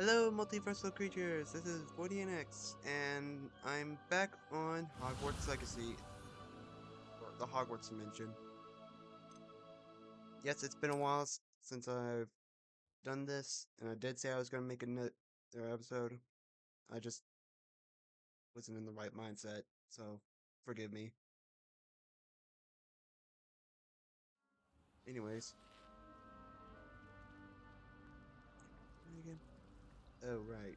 Hello, multiversal creatures. This is 40NX, and I'm back on Hogwarts Legacy, or the Hogwarts Dimension. Yes, it's been a while since I've done this, and I did say I was going to make another episode. I just wasn't in the right mindset, so forgive me. Anyways, again. Oh right.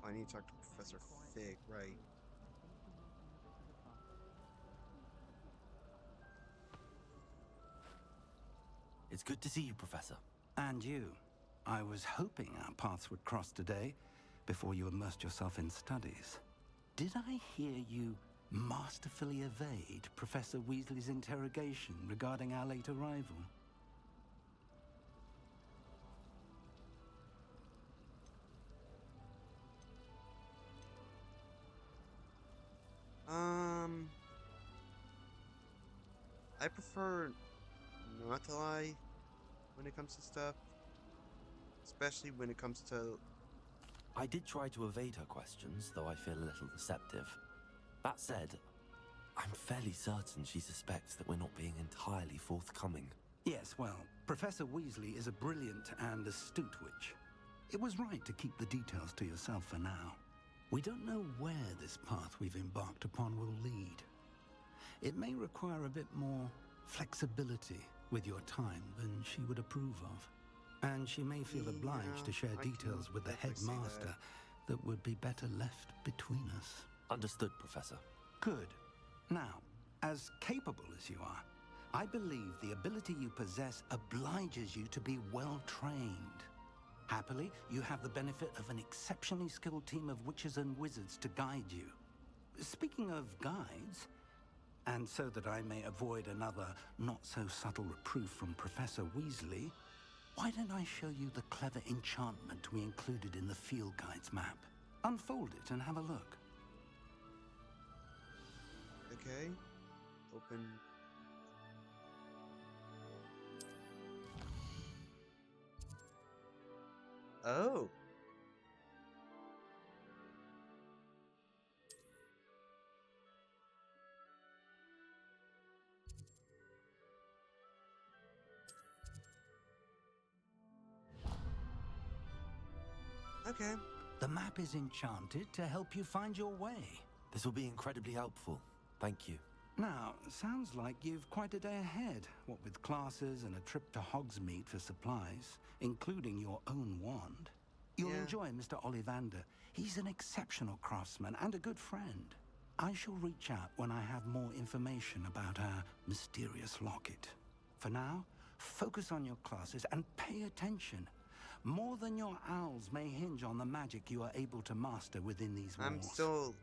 I need to talk to Professor Fig. Right. It's good to see you, Professor. And you. I was hoping our paths would cross today, before you immersed yourself in studies. Did I hear you masterfully evade Professor Weasley's interrogation regarding our late arrival? I prefer not to lie when it comes to stuff, especially when it comes to. I did try to evade her questions, though I feel a little deceptive. That said, I'm fairly certain she suspects that we're not being entirely forthcoming. Yes, well, Professor Weasley is a brilliant and astute witch. It was right to keep the details to yourself for now. We don't know where this path we've embarked upon will lead. It may require a bit more flexibility with your time than she would approve of. And she may feel obliged to share details with the headmaster that would be better left between us. Understood, Professor. Good. Now, as capable as you are, I believe the ability you possess obliges you to be well trained. Happily, you have the benefit of an exceptionally skilled team of witches and wizards to guide you. Speaking of guides, and so that I may avoid another not-so-subtle reproof from Professor Weasley, why don't I show you the clever enchantment we included in the field guide's map? Unfold it and have a look. Okay. Open. Oh. Okay. The map is enchanted to help you find your way. This will be incredibly helpful. Thank you. Now, sounds like you've quite a day ahead, what with classes and a trip to Hogsmeade for supplies, including your own wand. You'll enjoy Mr. Ollivander. He's an exceptional craftsman and a good friend. I shall reach out when I have more information about our mysterious locket. For now, focus on your classes and pay attention. More than your owls may hinge on the magic you are able to master within these walls. I'm still.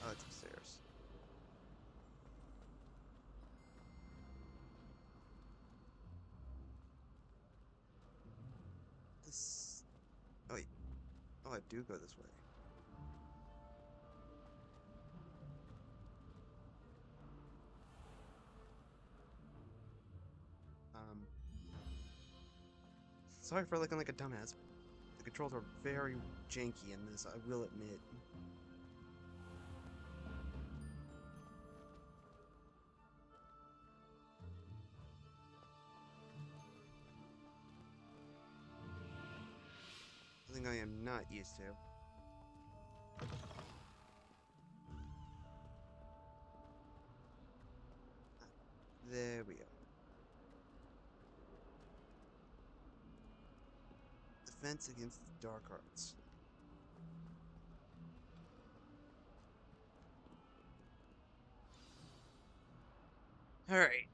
Oh, it's upstairs. This. Oh, wait. Oh, I do go this way. Sorry for looking like a dumbass. The controls are very janky in this, I will admit. Something I am not used to. There we go. Defense against the dark arts. Alright.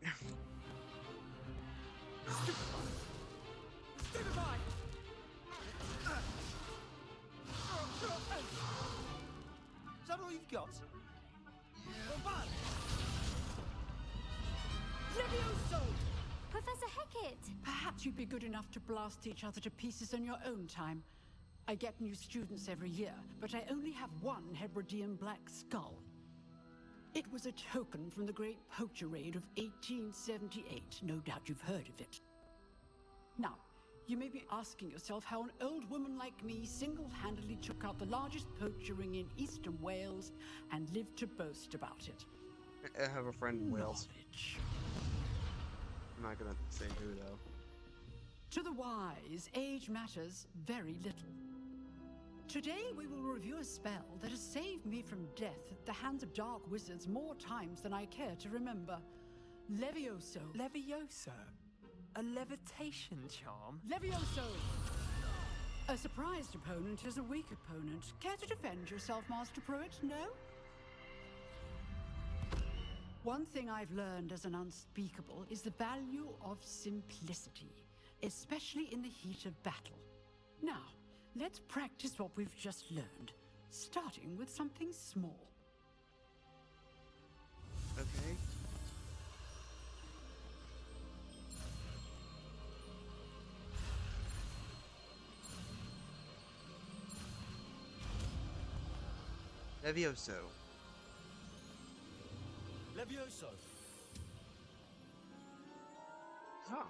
Stupefy! Is that all you've got? Bombard! Levioso! Professor Heck it. Perhaps you'd be good enough to blast each other to pieces in your own time. I get new students every year, but I only have one Hebridean black skull. It was a token from the Great Poacher Raid of 1878. No doubt you've heard of it. Now, you may be asking yourself how an old woman like me single-handedly took out the largest poacher ring in eastern Wales and lived to boast about it. I have a friend in Wales. Knowledge. I'm not gonna say who, though. To the wise, age matters very little. Today we will review a spell that has saved me from death at the hands of dark wizards more times than I care to remember. Levioso. Levioso? A levitation charm? Levioso! A surprised opponent is a weak opponent. Care to defend yourself, Master Pruitt? No? One thing I've learned as an unspeakable is the value of simplicity, especially in the heat of battle. Now, let's practice what we've just learned, starting with something small. Okay. Levioso. Levioso! Huh.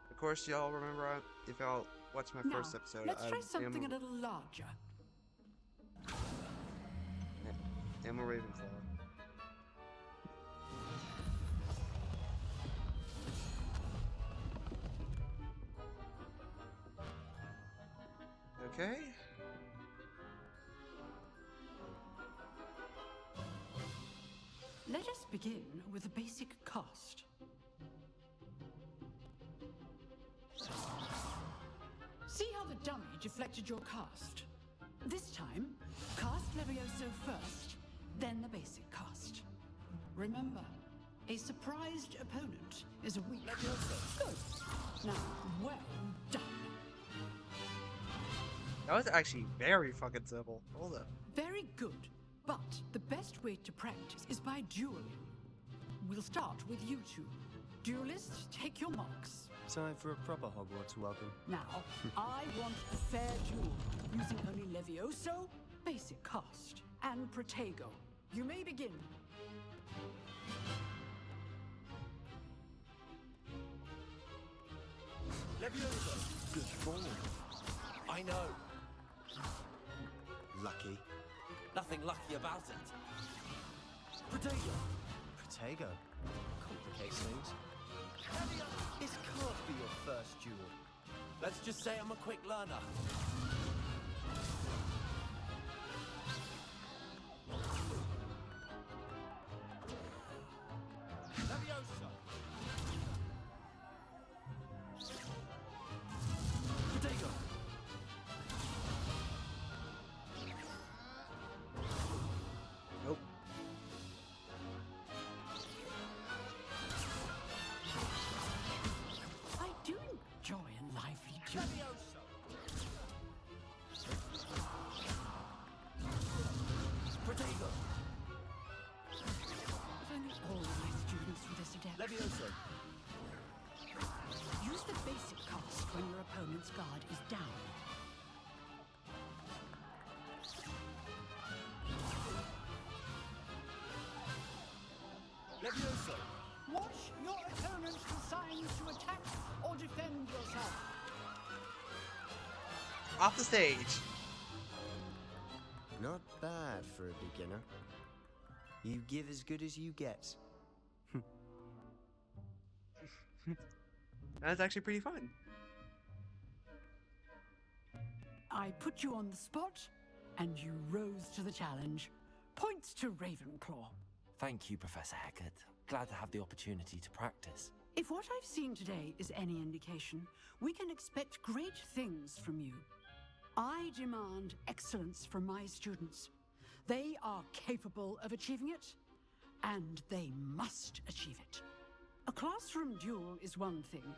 Of course, y'all remember if y'all watched my first episode. Let's try something a little larger. I'm a Ravenclaw. Okay. Let us begin with a basic cast. See how the dummy deflected your cast? This time, cast Levioso first, then the basic cast. Remember, a surprised opponent is a weak Levioso. Good. Now, well done. That was actually very fucking simple. Hold up. Very good. But the best way to practice is by dueling. We'll start with you two. Duelists, take your marks. Time for a proper Hogwarts welcome. Now, I want a fair duel, using only Levioso, basic cast, and Protego. You may begin. Levioso! Good form. I know. Lucky. Nothing lucky about it. Protego! Protego. Complicates things. This can't be your first duel. Let's just say I'm a quick learner. Levioso! Protego! Nope. I do enjoy a lively duel. Levioso! Protego! If only all my students were this adept. Levioso! Use the basic cast when your opponent's guard is down. Levioso! Watch your opponent's signs to attack or defend yourself. Off the stage. Not bad for a beginner. You give as good as you get. That's actually pretty fun. I put you on the spot, and you rose to the challenge. Points to Ravenclaw. Thank you, Professor Hecat. Glad to have the opportunity to practice. If what I've seen today is any indication, we can expect great things from you. I demand excellence from my students. They are capable of achieving it, and they must achieve it. A classroom duel is one thing,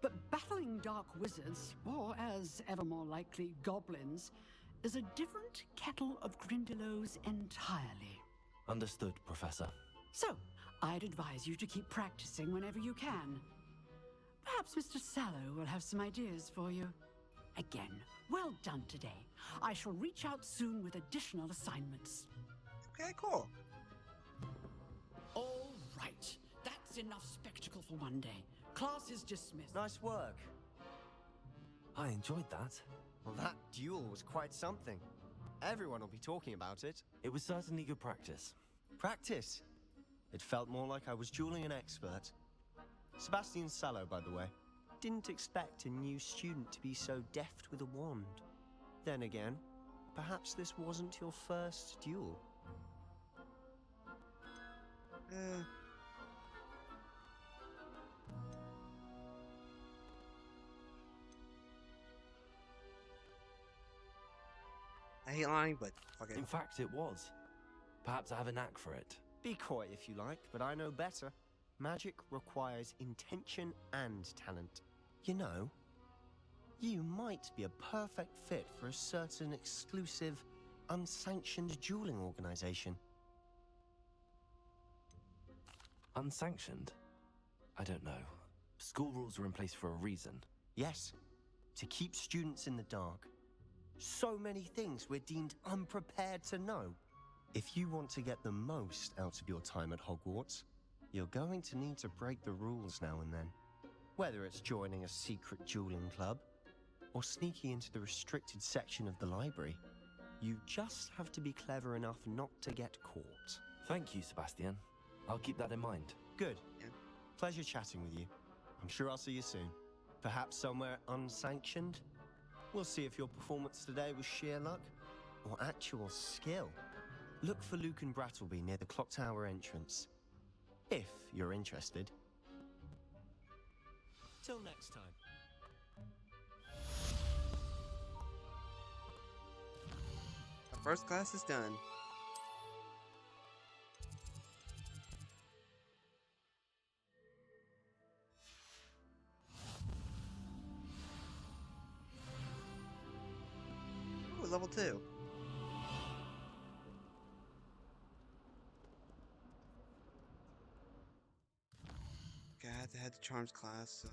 but battling dark wizards, or as ever more likely, goblins, is a different kettle of Grindylows entirely. Understood, Professor. So, I'd advise you to keep practicing whenever you can. Perhaps Mr. Sallow will have some ideas for you. Again, well done today. I shall reach out soon with additional assignments. Okay, cool. All right. That's enough spectacle for one day. Class is dismissed. Nice work. I enjoyed that. Well, that duel was quite something. Everyone will be talking about it. It was certainly good practice. Practice. It felt more like I was dueling an expert. Sebastian Sallow, by the way. Didn't expect a new student to be so deft with a wand. Then again, perhaps this wasn't your first duel. I hate lying, but fuck it. In fact, it was. Perhaps I have a knack for it. Be coy if you like, but I know better. Magic requires intention and talent. You know, you might be a perfect fit for a certain exclusive, unsanctioned dueling organization. Unsanctioned? I don't know. School rules are in place for a reason. Yes, to keep students in the dark. So many things we're deemed unprepared to know. If you want to get the most out of your time at Hogwarts, you're going to need to break the rules now and then. Whether it's joining a secret dueling club, or sneaking into the restricted section of the library, you just have to be clever enough not to get caught. Thank you, Sebastian. I'll keep that in mind. Good. Yeah. Pleasure chatting with you. I'm sure I'll see you soon. Perhaps somewhere unsanctioned? We'll see if your performance today was sheer luck or actual skill. Look for Luke and Brattleby near the clock tower entrance. If you're interested. Till next time. The first class is done. Ooh, level 2. Okay, I had to head to Charms class, so...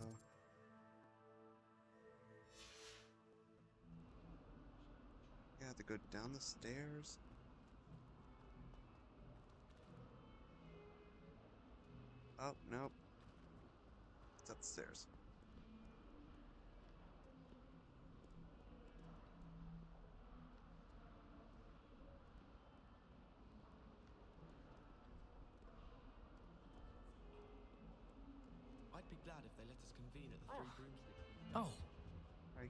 I have to go down the stairs. Oh, nope. It's up the stairs. I'd be glad if they let us convene at the Three Broomsticks. Oh, Right.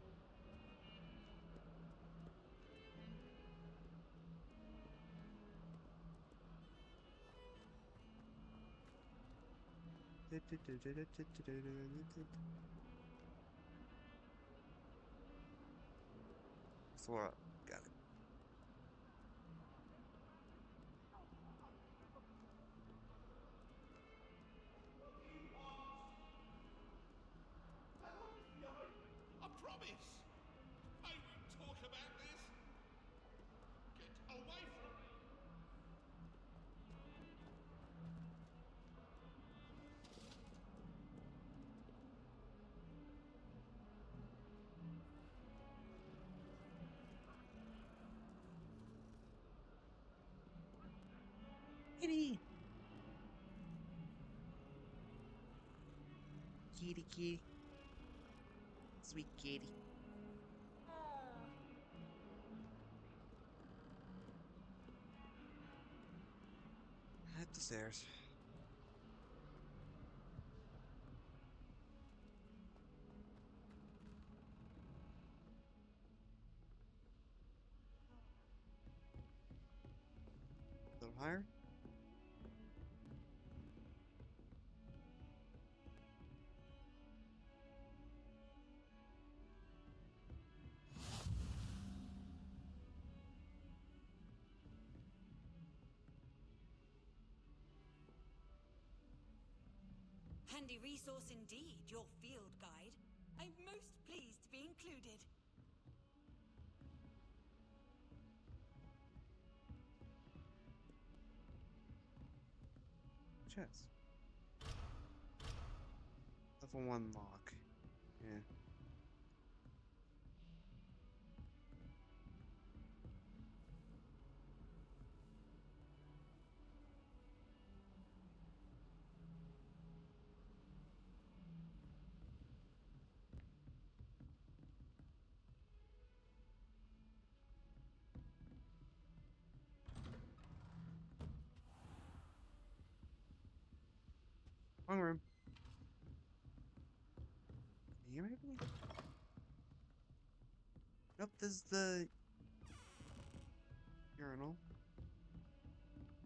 Flora, got it. I promise! I won't talk about this! Get away from me! Kitty! Kitty, kitty. Sweet kitty. At the stairs. A little higher. Handy resource indeed, your field guide. I'm most pleased to be included. chest. Level 1 lock. Yeah. Wrong room. Here, maybe? Nope, this is the urinal.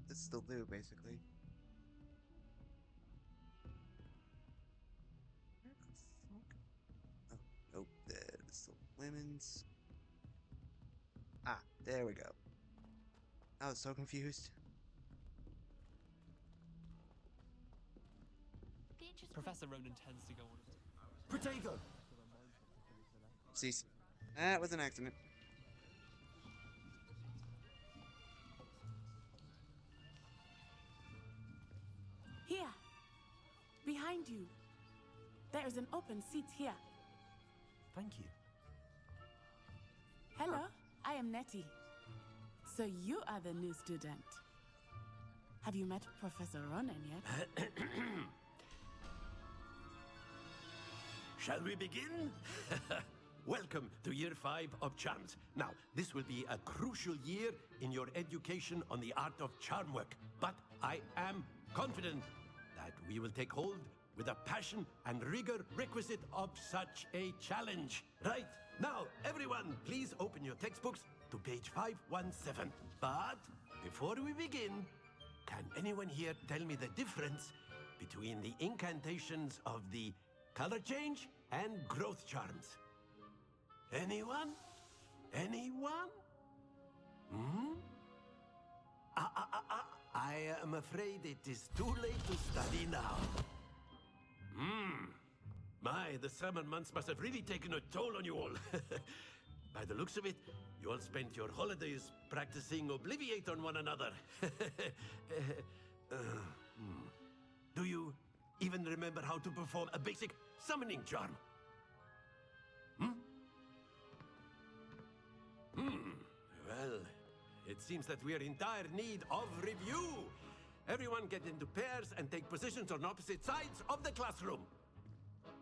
This is the loo, basically. Where the fuck? Oh, nope, there's the women's. Ah, there we go. I was so confused. Professor Ronan tends to go on. Protego! Cease. That was an accident. Here. Behind you. There is an open seat here. Thank you. Hello, I am Nettie. So you are the new student. Have you met Professor Ronan yet? Shall we begin? Welcome to Year 5 of Charms. Now, this will be a crucial year in your education on the art of charm work. But I am confident that we will take hold with a passion and rigor requisite of such a challenge. Right, now, everyone, please open your textbooks to page 517. But before we begin, can anyone here tell me the difference between the incantations of the color change and growth charms? Anyone? Anyone? Hmm? I am afraid it is too late to study now. My, the summer months must have really taken a toll on you all. By the looks of it, you all spent your holidays practicing Obliviate on one another. Do you even remember how to perform a basic summoning charm? Well, it seems that we are in dire need of review. Everyone get into pairs and take positions on opposite sides of the classroom.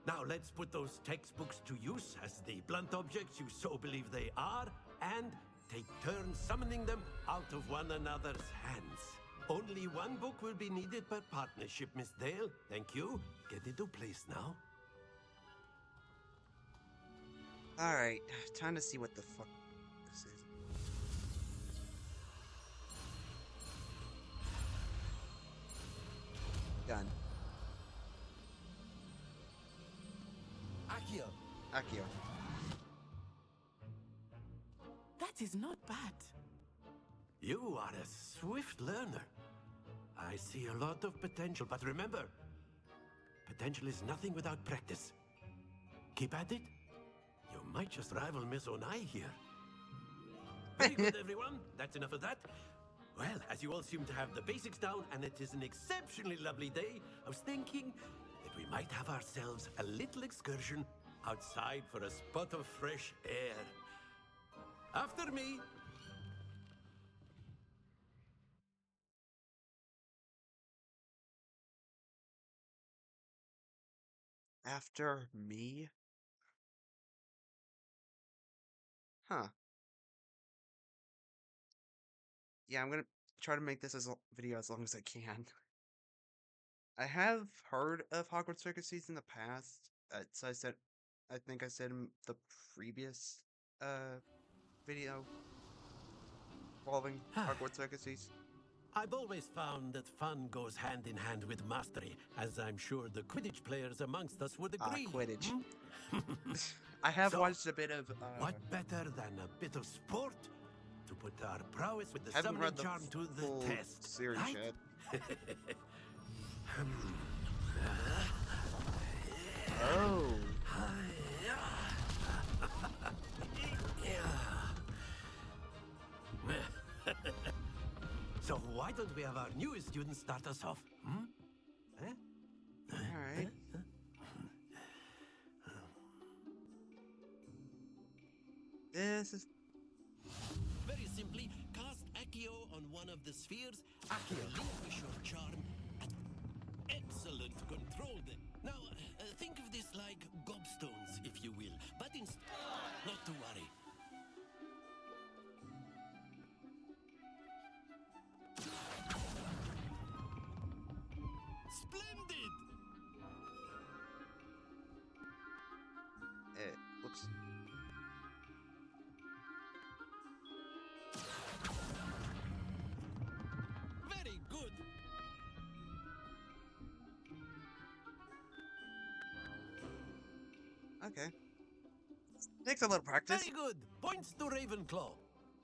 Now let's put those textbooks to use as the blunt objects you so believe they are, and take turns summoning them out of one another's hands. Only one book will be needed per partnership, Miss Dale. Thank you. Get into place now. Alright, time to see what the fuck this is. Done. Accio! Accio. That is not bad. You are a swift learner. I see a lot of potential, but remember, potential is nothing without practice. Keep at it. You might just rival Miss Onai here. Very good, everyone. That's enough of that. Well, as you all seem to have the basics down, and it is an exceptionally lovely day, I was thinking that we might have ourselves a little excursion outside for a spot of fresh air. After me. After me? Huh. Yeah, I'm gonna try to make this video as long as I can. I have heard of Hogwarts Circuses in the past. So I think I said in the previous video involving Hogwarts Circuses. I've always found that fun goes hand in hand with mastery, as I'm sure the Quidditch players amongst us would agree. Quidditch. I have So, watched a bit of. What better than a bit of sport to put our prowess with the Haven't summoning read the charm to the full test, series right? yet. Oh. So why don't we have our newest student start us off? This is... Very simply, cast Accio on one of the spheres. Accio. Relinquish your charm. Excellent. Control them. Now, think of this like gobstones, if you will. But not to worry. Splendid! It looks... Very good. Okay. Takes a little practice. Very good. Points to Ravenclaw.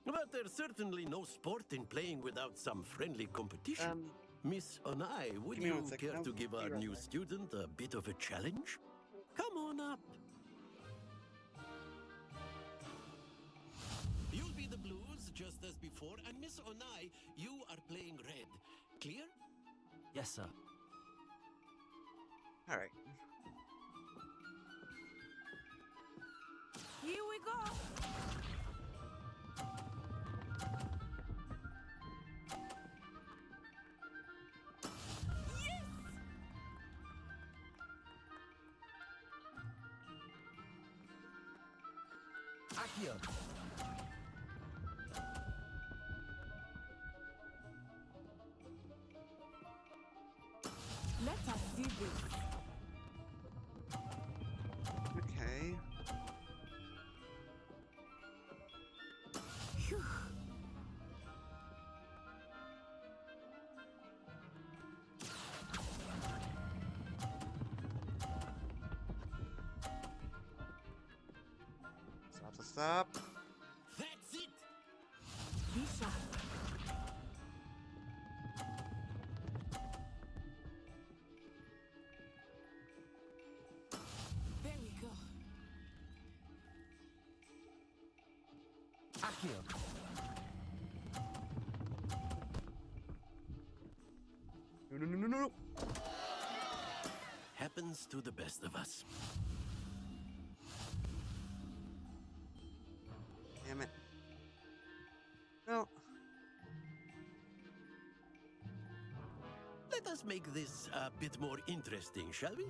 But there's certainly no sport in playing without some friendly competition. Miss Onai, would give me 1 you second. care I'll to give be our right new back. student a bit of a challenge? Come on up. You'll be the blues just as before, and Miss Onai, you are playing red. Clear? Yes, sir. All right. Here we go. Yes! Accio. Let us see this. Okay. Phew. Stop. That's it! Be sharp. There we go. Accio. No. Happens to the best of us. Damn it. No. Let us make this a bit more interesting, shall we?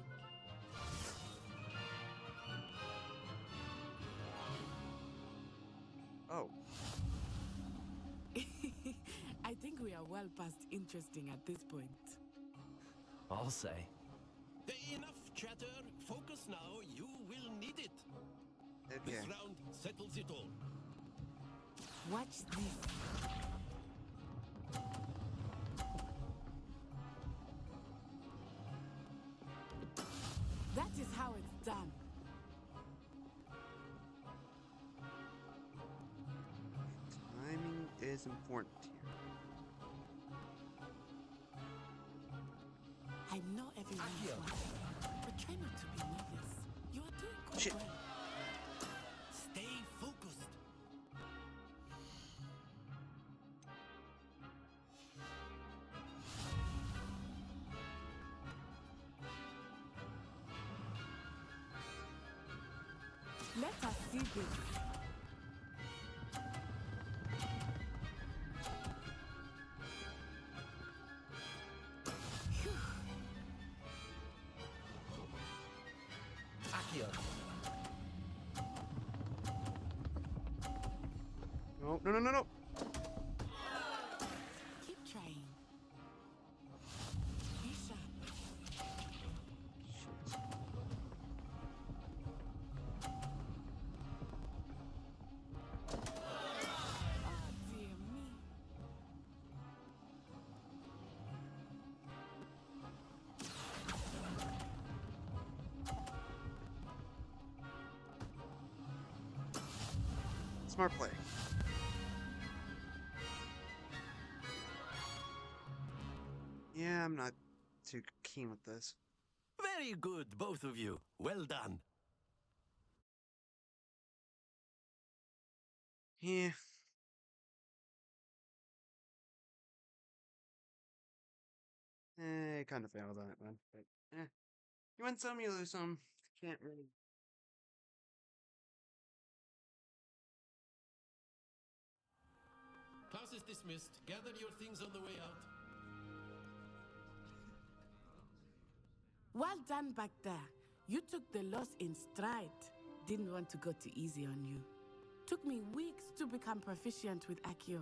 Oh. I think we are well past interesting at this point. I'll say. Enough chatter. Focus now. You will need it. Okay. This round settles it all. Watch this. That is how it's done. Timing is important here. I know everyone is Accio. watching, but try not to be nervous. You are doing quite Shit. well. Stay focused. Let us see this. Phew. Accio. No. Keep trying. Be sharp. Shit. Oh dear me. Smart play. Yeah, I'm not too keen with this. Very good, both of you. Well done. Yeah. Kind of failed on it, man. But, you win some, you lose some. Can't really is dismissed. Gather your things on the way out. Well done back there. You took the loss in stride. Didn't want to go too easy on you. Took me weeks to become proficient with Accio.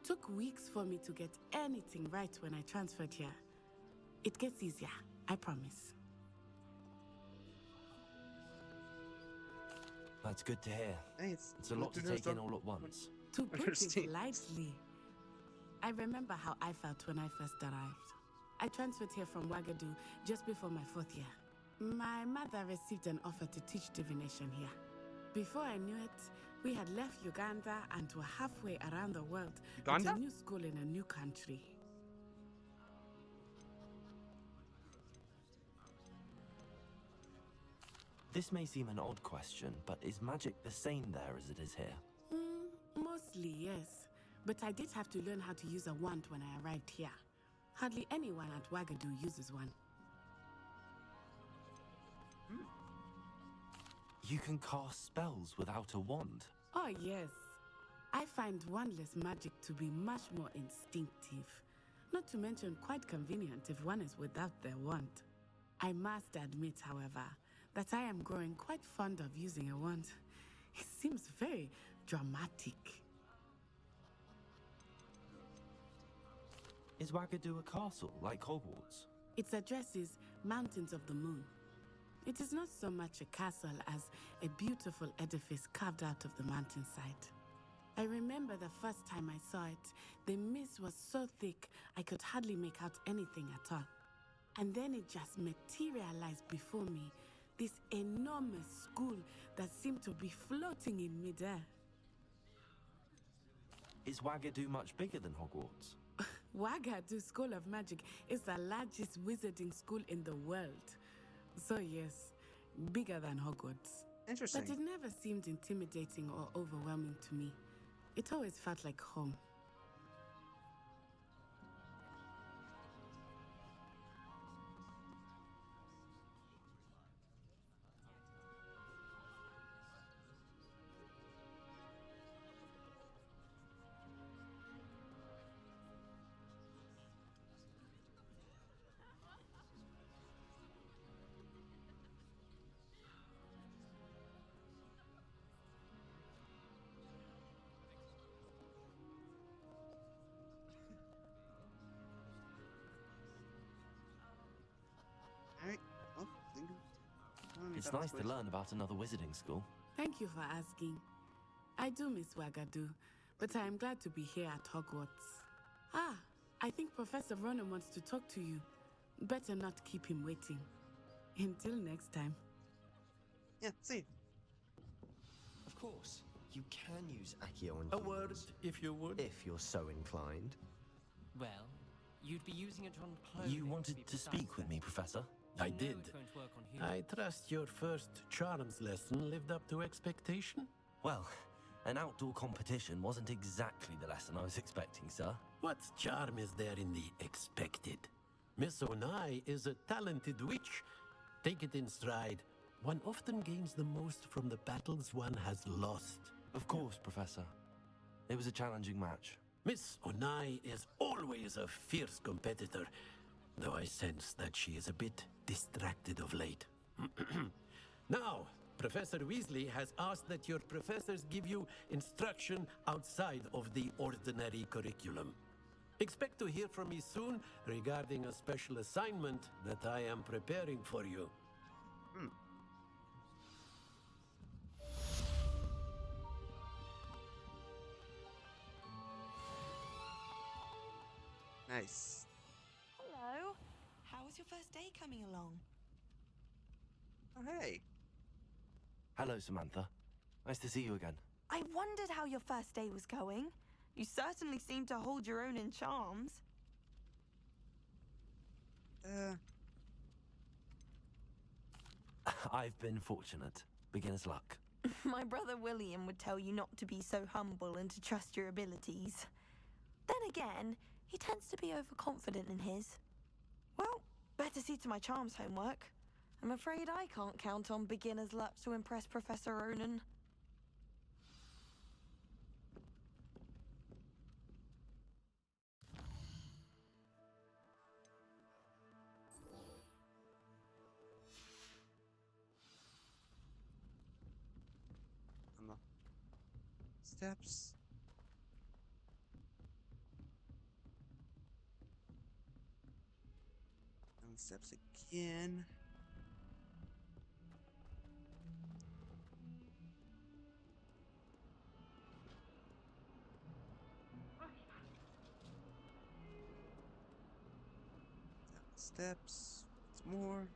Took weeks for me to get anything right when I transferred here. It gets easier, I promise. That's good to hear. Hey, it's a lot to take in all at once. To put it lightly, I remember how I felt when I first arrived. I transferred here from Wagadu just before my 4th year. My mother received an offer to teach divination here. Before I knew it, we had left Uganda and were halfway around the world at a new school in a new country. This may seem an odd question, but is magic the same there as it is here? Mostly, yes. But I did have to learn how to use a wand when I arrived here. Hardly anyone at Wagadu uses one. You can cast spells without a wand? Oh, yes. I find wandless magic to be much more instinctive. Not to mention quite convenient if one is without their wand. I must admit, however, that I am growing quite fond of using a wand. It seems very dramatic. Is Wagadu a castle, like Hogwarts? Its address is Mountains of the Moon. It is not so much a castle as a beautiful edifice carved out of the mountainside. I remember the first time I saw it, the mist was so thick I could hardly make out anything at all. And then it just materialized before me, this enormous school that seemed to be floating in midair. Is Wagadu much bigger than Hogwarts? Wagadu School of Magic is the largest wizarding school in the world. So yes, bigger than Hogwarts. Interesting. But it never seemed intimidating or overwhelming to me. It always felt like home. Alright, well, It's nice to learn about another wizarding school. Thank you for asking. I do miss Wagadu, but I am glad to be here at Hogwarts. Ah, I think Professor Ronan wants to talk to you. Better not keep him waiting. Until next time. Yeah, see. Of course, you can use Accio on A humans, word, if you would. if you're so inclined. Well, you'd be using it on clothing. You wanted to speak with me, Professor? I You know did. it won't work on humans. I trust your first charms lesson lived up to expectation? Well, an outdoor competition wasn't exactly the lesson I was expecting, sir. What charm is there in the expected? Miss Onai is a talented witch. Take it in stride. One often gains the most from the battles one has lost. Of course, Professor. It was a challenging match. Miss Onai is always a fierce competitor, though I sense that she is a bit distracted of late. Now, Professor Weasley has asked that your professors give you instruction outside of the ordinary curriculum. Expect to hear from me soon regarding a special assignment that I am preparing for you. Nice. Hello. How was your first day coming along? Oh, hey. Hello, Samantha. Nice to see you again. I wondered how your first day was going. You certainly seem to hold your own in charms. I've been fortunate. Beginner's luck. My brother William would tell you not to be so humble and to trust your abilities. Then again, he tends to be overconfident in his. Well, better see to my charms homework. I'm afraid I can't count on beginner's luck to impress Professor Ronan. steps. Down the steps again. Down the steps. Once more.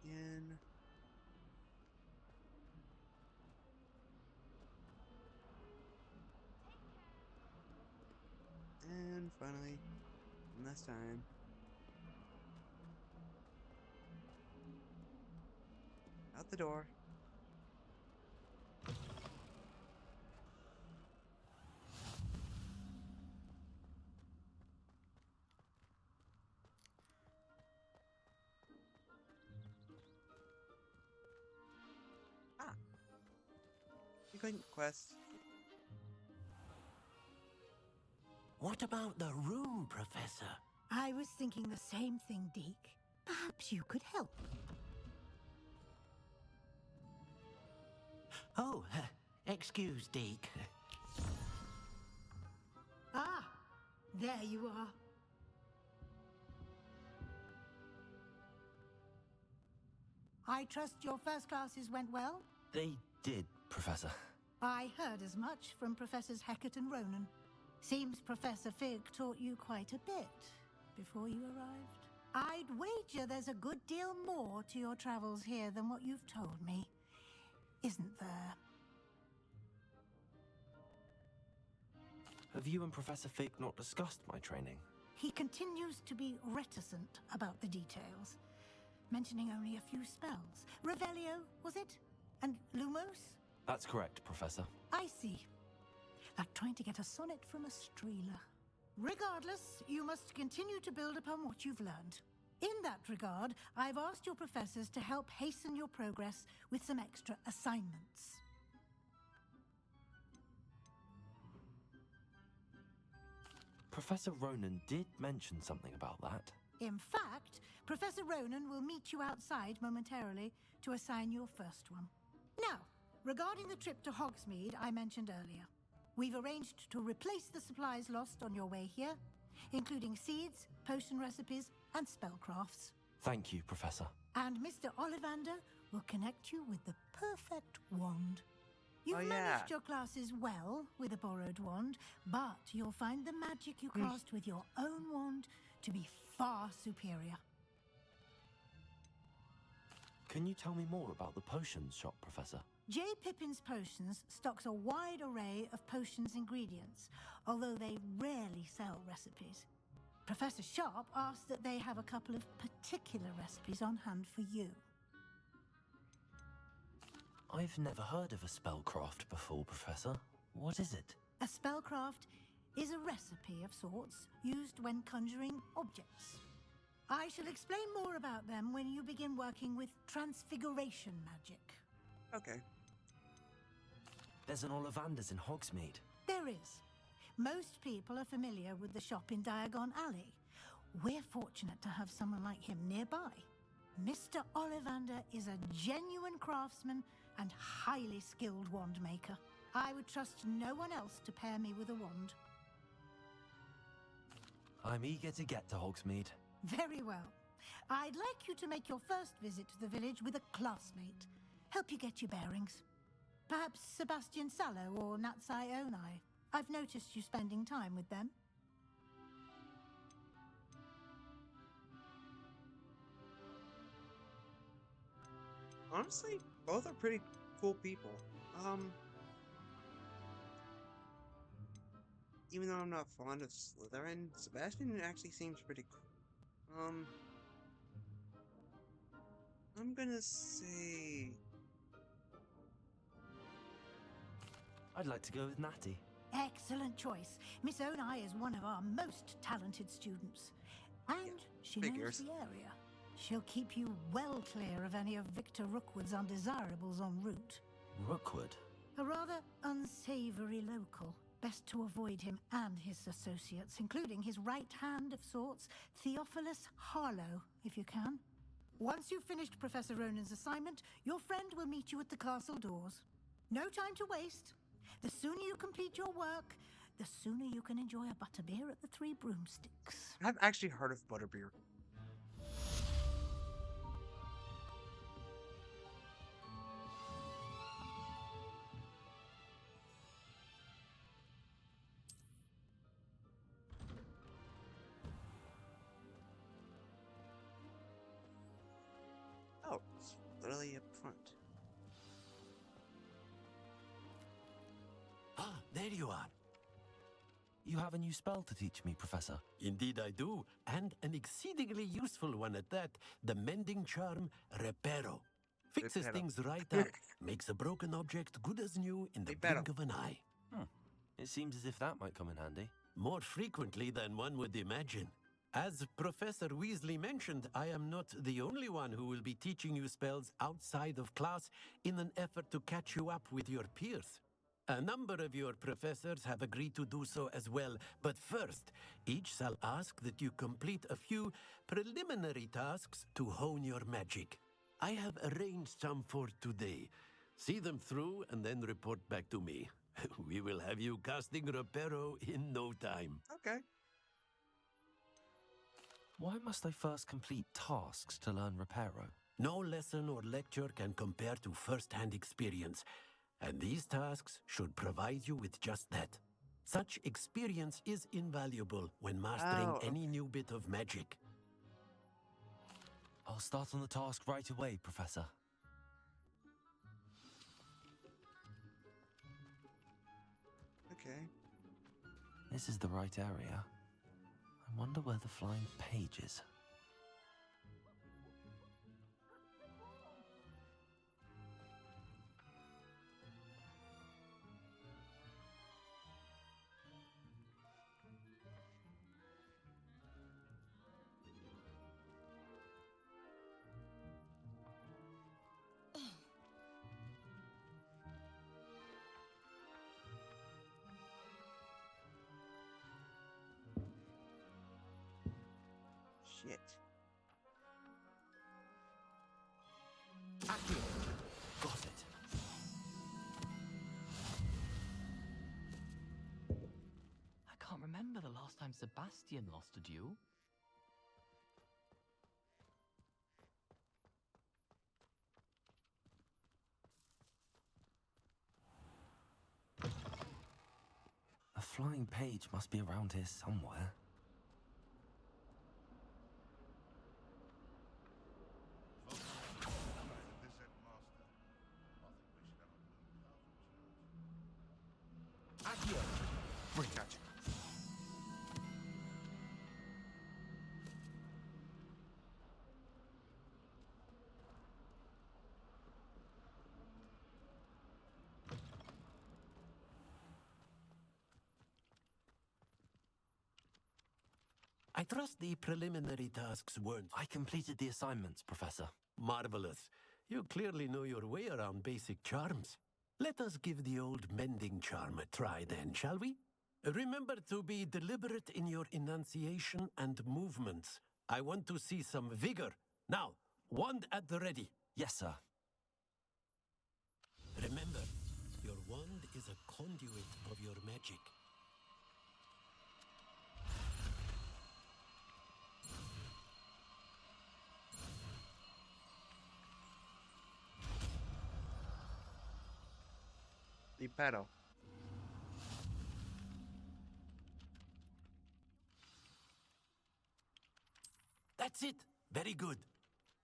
Again. And finally, one last time. Out the door. Ah. You couldn't quest. What about the room, Professor? I was thinking the same thing, Deke. Perhaps you could help. Oh, excuse, Deke. Ah, there you are. I trust your first classes went well? They did, Professor. I heard as much from Professors Hecat and Ronan. Seems Professor Fig taught you quite a bit before you arrived. I'd wager there's a good deal more to your travels here than what you've told me. Isn't there? Have you and Professor Fig not discussed my training? He continues to be reticent about the details, mentioning only a few spells. Revelio, was it? And Lumos? That's correct, Professor. I see. Like trying to get a sonnet from a streeler. Regardless, you must continue to build upon what you've learned. In that regard, I've asked your professors to help hasten your progress with some extra assignments. Professor Ronan did mention something about that. In fact, Professor Ronan will meet you outside momentarily to assign your first one. Now, regarding the trip to Hogsmeade I mentioned earlier, we've arranged to replace the supplies lost on your way here, including seeds, potion recipes, and spellcrafts. Thank you, Professor. And Mr. Ollivander will connect you with the perfect wand. You've managed your classes well with a borrowed wand, but you'll find the magic you cast with your own wand to be far superior. Can you tell me more about the potions shop, Professor? J. Pippin's Potions stocks a wide array of potions ingredients, although they rarely sell recipes. Professor Sharp asked that they have a couple of particular recipes on hand for you. I've never heard of a spellcraft before, Professor. What is it? A spellcraft is a recipe of sorts used when conjuring objects. I shall explain more about them when you begin working with transfiguration magic. Okay. There's an Ollivander's in Hogsmeade. There is. Most people are familiar with the shop in Diagon Alley. We're fortunate to have someone like him nearby. Mr. Ollivander is a genuine craftsman and highly skilled wand maker. I would trust no one else to pair me with a wand. I'm eager to get to Hogsmeade. Very well. I'd like you to make your first visit to the village with a classmate. Help you get your bearings. Perhaps Sebastian Sallow or Natsai Onai. I've noticed you spending time with them. Honestly, both are pretty cool people. Even though I'm not fond of Slytherin, Sebastian actually seems pretty cool. I'm gonna say... I'd like to go with Natty. Excellent choice. Miss Onai is one of our most talented students. And she knows the area. She'll keep you well clear of any of Victor Rookwood's undesirables en route. Rookwood? A rather unsavory local. Best to avoid him and his associates, including his right hand of sorts, Theophilus Harlow, if you can. Once you've finished Professor Ronan's assignment, your friend will meet you at the castle doors. No time to waste. The sooner you complete your work, the sooner you can enjoy a butterbeer at the Three Broomsticks. I've actually heard of butterbeer. Oh, it's literally up front. Ah, there you are. You have a new spell to teach me, Professor. Indeed I do, and an exceedingly useful one at that. The mending charm, Reparo. Fixes Reparo. things right up, makes a broken object good as new in the blink of an eye. It seems as if that might come in handy. More frequently than one would imagine. As Professor Weasley mentioned, I am not the only one who will be teaching you spells outside of class in an effort to catch you up with your peers. A number of your professors have agreed to do so as well, but first, each shall ask that you complete a few preliminary tasks to hone your magic. I have arranged some for today. See them through and then report back to me. We will have you casting Reparo in no time. Okay. Why must I first complete tasks to learn Reparo? No lesson or lecture can compare to first-hand experience, and these tasks should provide you with just that. Such experience is invaluable when mastering any new bit of magic. I'll start on the task right away, Professor. Okay. This is the right area. I wonder where the flying page is. Shit. Accio. Got it. I can't remember the last time Sebastian lost a duel. A flying page must be around here somewhere. Accio. Gotcha. I trust the preliminary tasks weren't... I completed the assignments, Professor. Marvelous. You clearly know your way around basic charms. Let us give the old mending charm a try then, shall we? Remember to be deliberate in your enunciation and movements. I want to see some vigor. Now, wand at the ready. Yes, sir. Remember, your wand is a conduit of your magic. Reparo. That's it. Very good.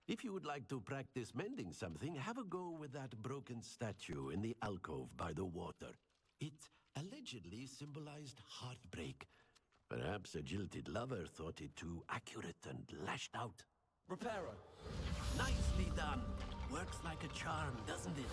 If you would like to practice mending something, have a go with that broken statue in the alcove by the water. It allegedly symbolized heartbreak. Perhaps a jilted lover thought it too accurate and lashed out. Reparo. Nicely done. Works like a charm, doesn't it?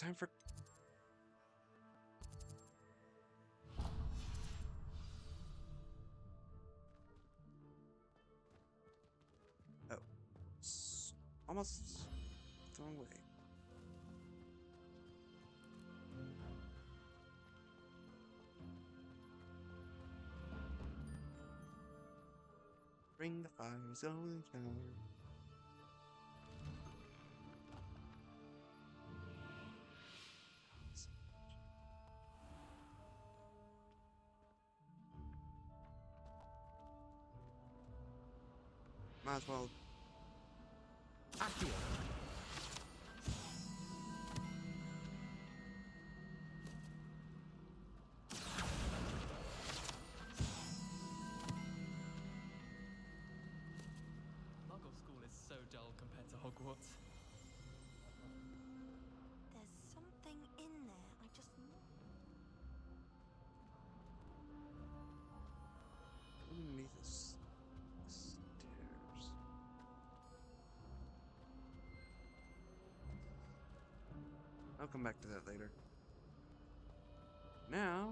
Time for... Oh. Almost the wrong way. Bring the fire zone down. Might as well. Accio. Muggle school is so dull compared to Hogwarts. There's something in there. I just. Underneath the stairs. I'll come back to that later. Now,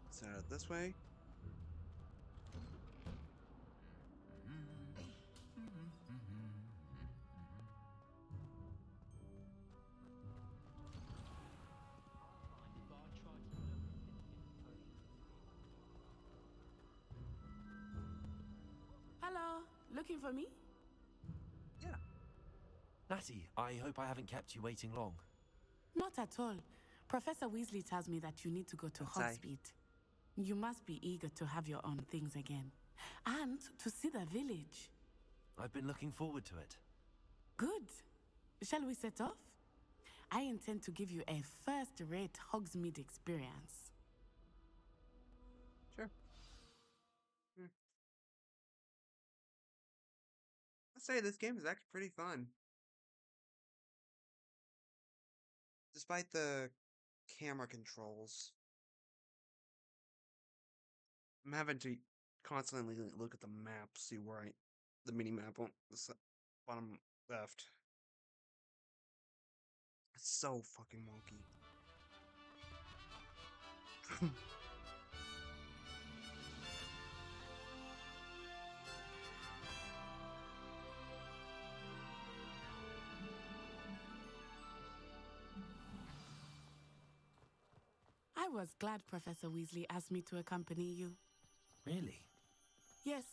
let's head out this way. Hello, looking for me? Yeah. Natty, I hope I haven't kept you waiting long. Not at all. Professor Weasley tells me that you need to go to Hogsmeade. You must be eager to have your own things again. And to see the village. I've been looking forward to it. Good. Shall we set off? I intend to give you a first-rate Hogsmeade experience. Sure. I'd say this game is actually pretty fun. Despite the camera controls. I'm having to constantly look at the map, see where the mini map on the bottom left. It's so fucking wonky. I was glad Professor Weasley asked me to accompany you. Really? Yes,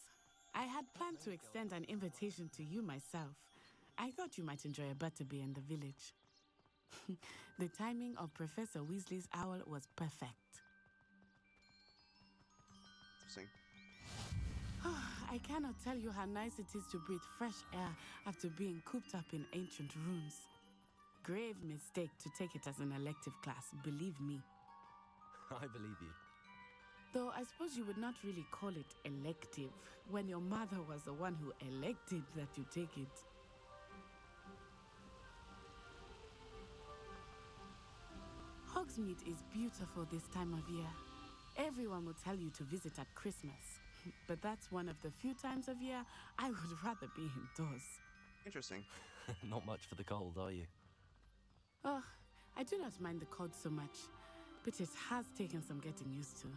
I had planned to extend an invitation to you myself. I thought you might enjoy a butterbeer in the village. The timing of Professor Weasley's owl was perfect. Interesting. I cannot tell you how nice it is to breathe fresh air after being cooped up in ancient ruins. Grave mistake to take it as an elective class, believe me. I believe you. Though I suppose you would not really call it elective when your mother was the one who elected that you take it. Hogsmeade is beautiful this time of year. Everyone will tell you to visit at Christmas, but that's one of the few times of year I would rather be indoors. Interesting. Not much for the cold, are you? Oh, I do not mind the cold so much, but it has taken some getting used to.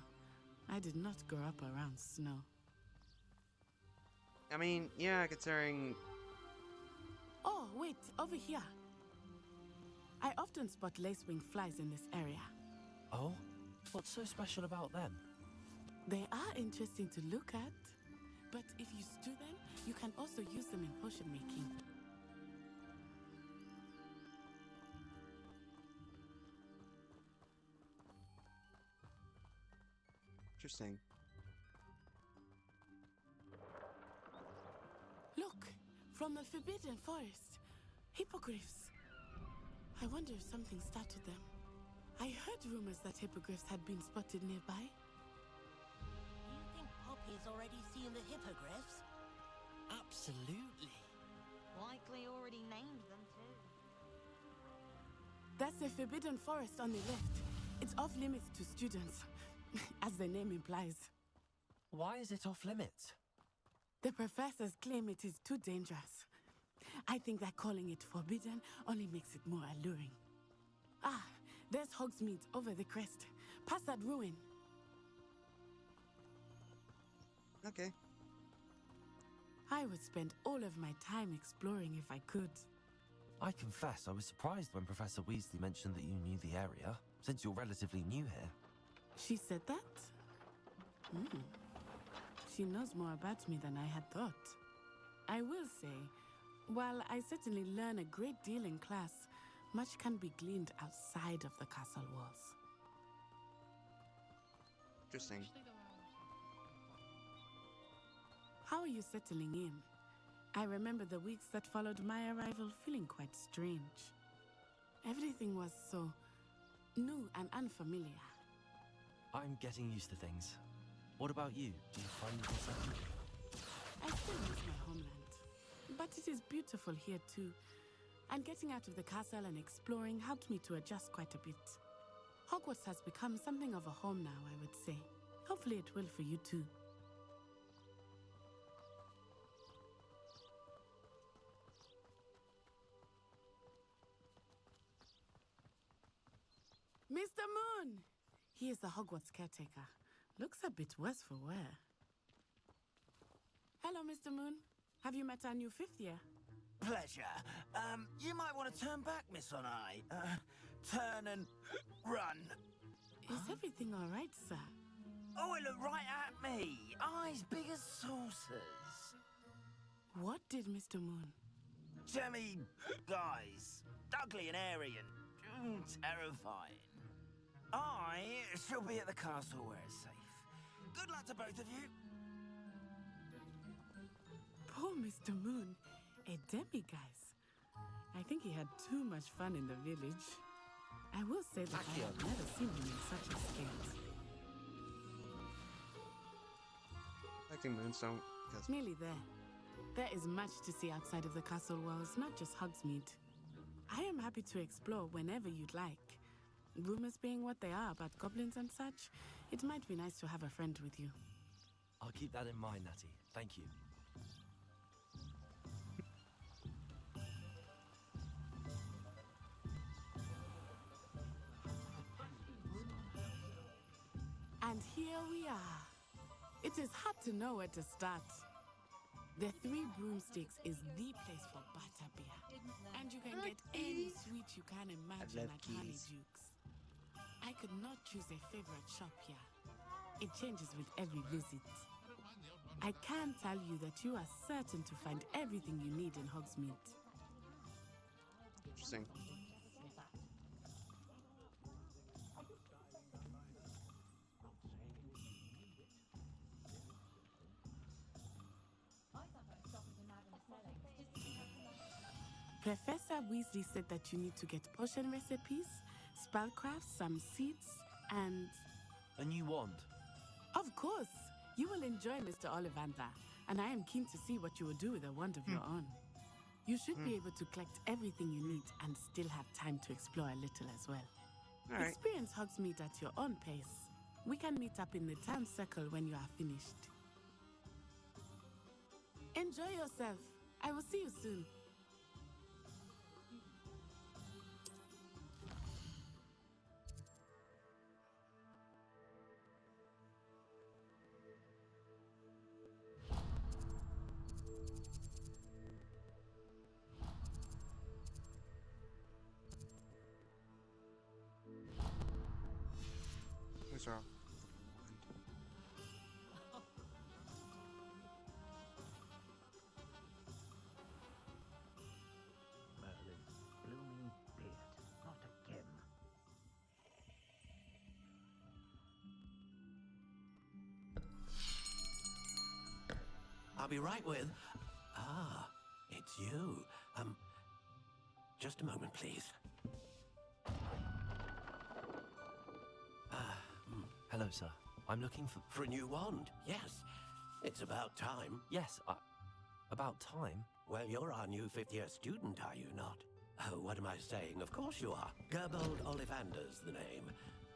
I did not grow up around snow. I mean, yeah, considering... Oh, wait, over here. I often spot lacewing flies in this area. Oh? What's so special about them? They are interesting to look at, but if you stew them, you can also use them in potion making. Interesting. Look, from the Forbidden Forest. Hippogriffs. I wonder if something started them. I heard rumors that hippogriffs had been spotted nearby. You think Poppy's already seen the hippogriffs? Absolutely. Likely already named them too. That's the Forbidden Forest on the left. It's off limits to students, as the name implies. Why is it off limits? The professors claim it is too dangerous. I think that calling it forbidden only makes it more alluring. Ah, there's Hogsmeade over the crest. Past that ruin. Okay. I would spend all of my time exploring if I could. I confess I was surprised when Professor Weasley mentioned that you knew the area, since you're relatively new here. She said that? She knows more about me than I had thought. I will say, while I certainly learn a great deal in class, much can be gleaned outside of the castle walls. Interesting. How are you settling in? I remember the weeks that followed my arrival feeling quite strange. Everything was so new and unfamiliar. I'm getting used to things. What about you? Do you find yourself? I still miss my homeland, but it is beautiful here too. And getting out of the castle and exploring helped me to adjust quite a bit. Hogwarts has become something of a home now, I would say. Hopefully it will for you too. Mr. Moon! He is the Hogwarts caretaker. Looks a bit worse for wear. Hello, Mr. Moon. Have you met our new fifth year? Pleasure. You might want to turn back, Miss On-Eye. Turn and run. Is everything all right, sir? Oh, it looked right at me. Eyes big as saucers. What did Mr. Moon? Jemmy guys. Ugly and airy and terrifying. I shall be at the castle where it's safe. Good luck to both of you. Poor Mr. Moon. A demiguise. I think he had too much fun in the village. I will say that I have never seen him in such a state. Acting Moonstone. Nearly there. There is much to see outside of the castle walls, not just Hogsmeade. I am happy to explore whenever you'd like. Rumors being what they are about goblins and such, it might be nice to have a friend with you. I'll keep that in mind, Natty. Thank you. And here we are. It is hard to know where to start. The Three Broomsticks is the place for butterbeer. And you can get any sweet you can imagine at Honeydukes. I could not choose a favorite shop here. It changes with every visit. I can tell you that you are certain to find everything you need in Hogsmeade. Interesting. Professor Weasley said that you need to get potion recipes, spellcrafts, some seeds, and... A new wand? Of course! You will enjoy Mr. Ollivander, and I am keen to see what you will do with a wand of your own. You should be able to collect everything you need and still have time to explore a little as well. All right. Experience Hogsmeade at your own pace. We can meet up in the town circle when you are finished. Enjoy yourself. I will see you soon. What's wrong? Merlin's blooming beard. Not again. I'll be right with... Ah, it's you. Just a moment, please. Hello, sir. I'm looking For a new wand, yes. It's about time. Yes, about time? Well, you're our new fifth-year student, are you not? Oh, what am I saying? Of course you are. Gerbold Ollivander's the name.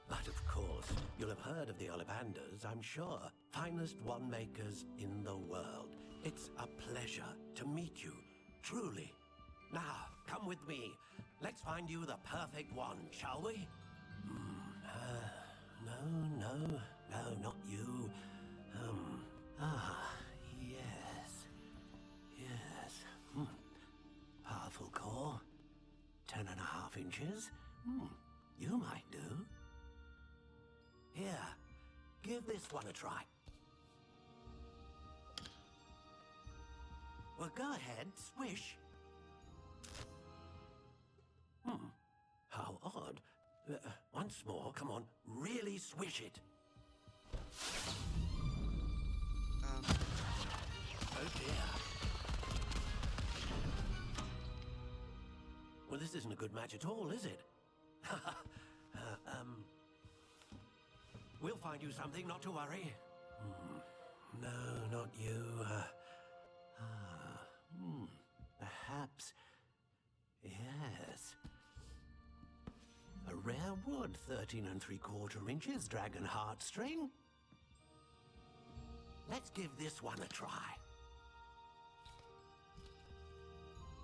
But of course, you'll have heard of the Ollivanders, I'm sure. Finest wand-makers in the world. It's a pleasure to meet you, truly. come with me. Let's find you the perfect one, shall we? No, not you. Yes. Powerful core. 10.5 inches. You might do. Here, give this one a try. Well, go ahead, swish. How odd. Once more, come on, really swish it. Oh dear. Well, this isn't a good match at all, is it? We'll find you something, not to worry. No, not you. Perhaps. Yes. A rare wood, 13 3/4 inches, dragon heartstring. Let's give this one a try.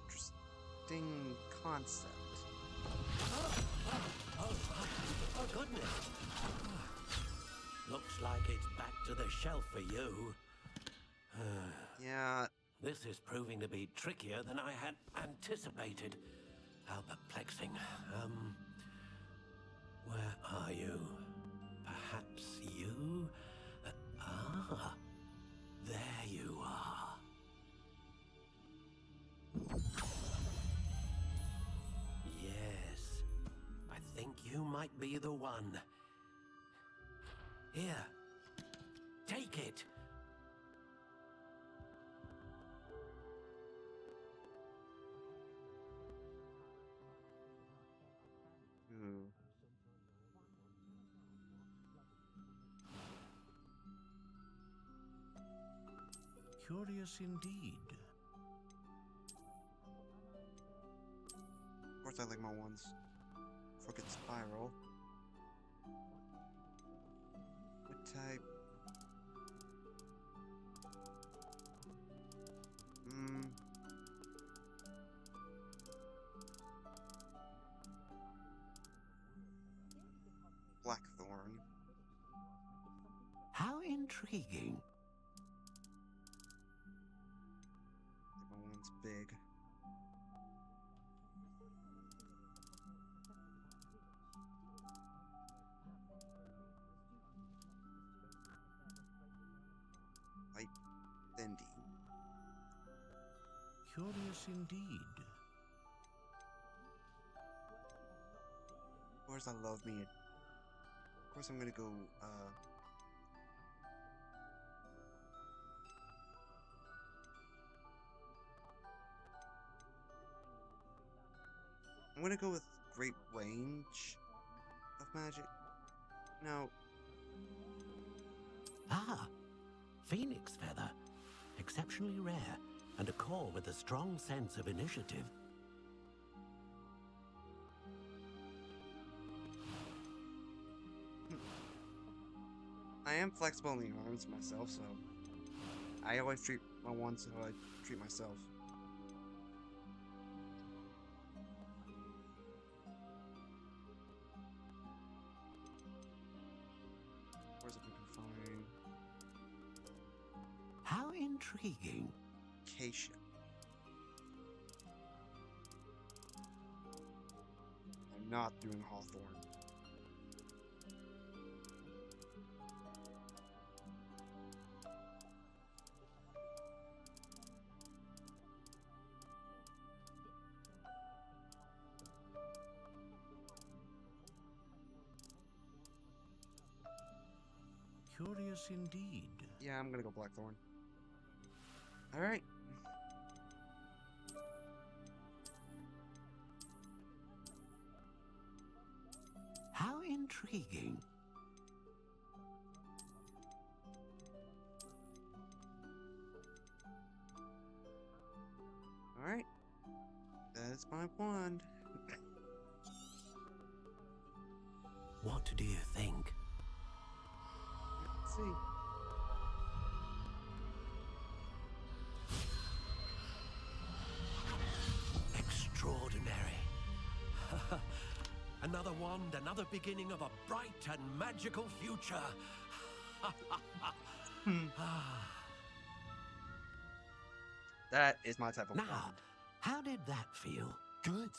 Interesting concept. Oh, goodness. Looks like it's back to the shelf for you. Yeah. This is proving to be trickier than I had anticipated. How perplexing. Where are you? Perhaps you? There you are. Yes, I think you might be the one. Here, take it. Curious indeed. Of course I like my ones. Fucking spiral. What type? Blackthorn. How intriguing. My one's big. White bendy. Curious indeed. Of course I love me. Of course I'm gonna go, I'm gonna go with great range of magic. No. Phoenix feather. Exceptionally rare, and a core with a strong sense of initiative. I am flexible in the arms myself, so I always treat my ones how I treat myself. Of course, if we can find How intriguing. Acacia. I'm not doing Hawthorne. Curious indeed. Yeah, I'm gonna go Blackthorn. Alright. How intriguing. Alright. That's my wand. What do you think? Let's see. Extraordinary. Another wand, another beginning of a bright and magical future. That is my type of Now, wand. how did that feel? Good.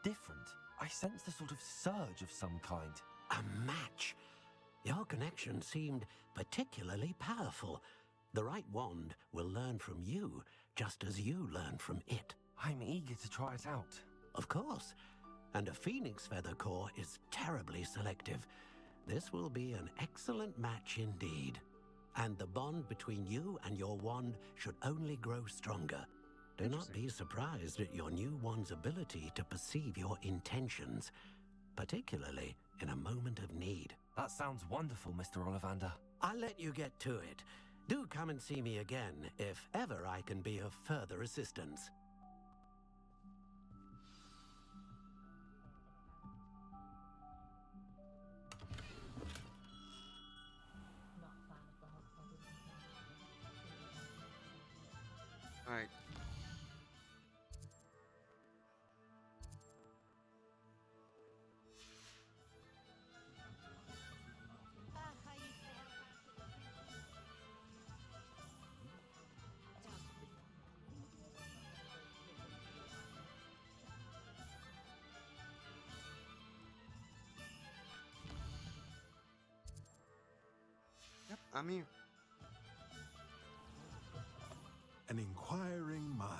Different. I sensed a sort of surge of some kind. A match. Your connection seemed particularly powerful. The right wand will learn from you, just as you learn from it. I'm eager to try it out. Of course. And a phoenix feather core is terribly selective. This will be an excellent match indeed. And the bond between you and your wand should only grow stronger. Do not be surprised at your new wand's ability to perceive your intentions, particularly in a moment of need. That sounds wonderful, Mr. Ollivander. I'll let you get to it. Do come and see me again if ever I can be of further assistance. Alright. Yep, I'm here. An inquiring mind.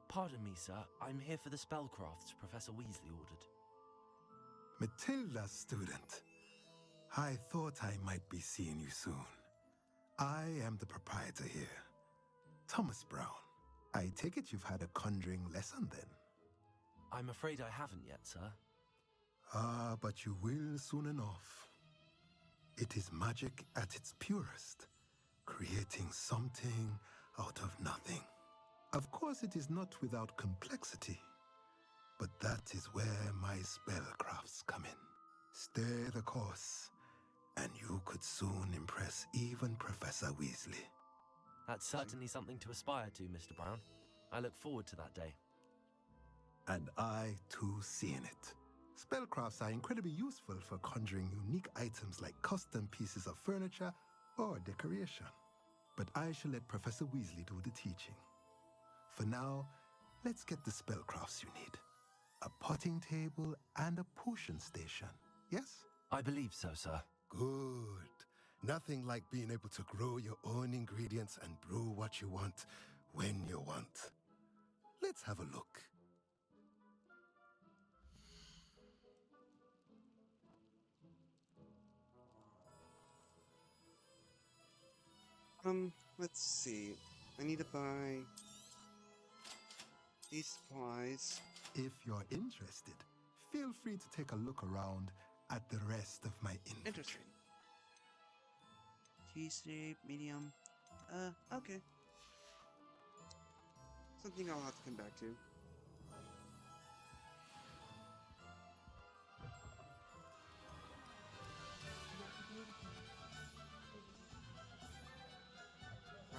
Pardon me, sir. I'm here for the spellcrafts Professor Weasley ordered. Matilda, student. I thought I might be seeing you soon. I am the proprietor here, Thomas Brown. I take it you've had a conjuring lesson then? I'm afraid I haven't yet, sir. Ah, but you will soon enough. It is magic at its purest, creating something out of nothing. Of course, it is not without complexity, but that is where my spellcrafts come in. Stay the course, and you could soon impress even Professor Weasley. That's certainly something to aspire to, Mr. Brown. I look forward to that day. And I, too, seeing it. Spellcrafts are incredibly useful for conjuring unique items like custom pieces of furniture or decoration. But I shall let Professor Weasley do the teaching. For now, let's get the spellcrafts you need. A potting table and a potion station, yes? I believe so, sir. Good. Nothing like being able to grow your own ingredients and brew what you want when you want. Let's have a look. Let's see. I need to buy these supplies. If you're interested, feel free to take a look around at the rest of my inventory. Interesting. T-shape, medium. Okay. Something I'll have to come back to.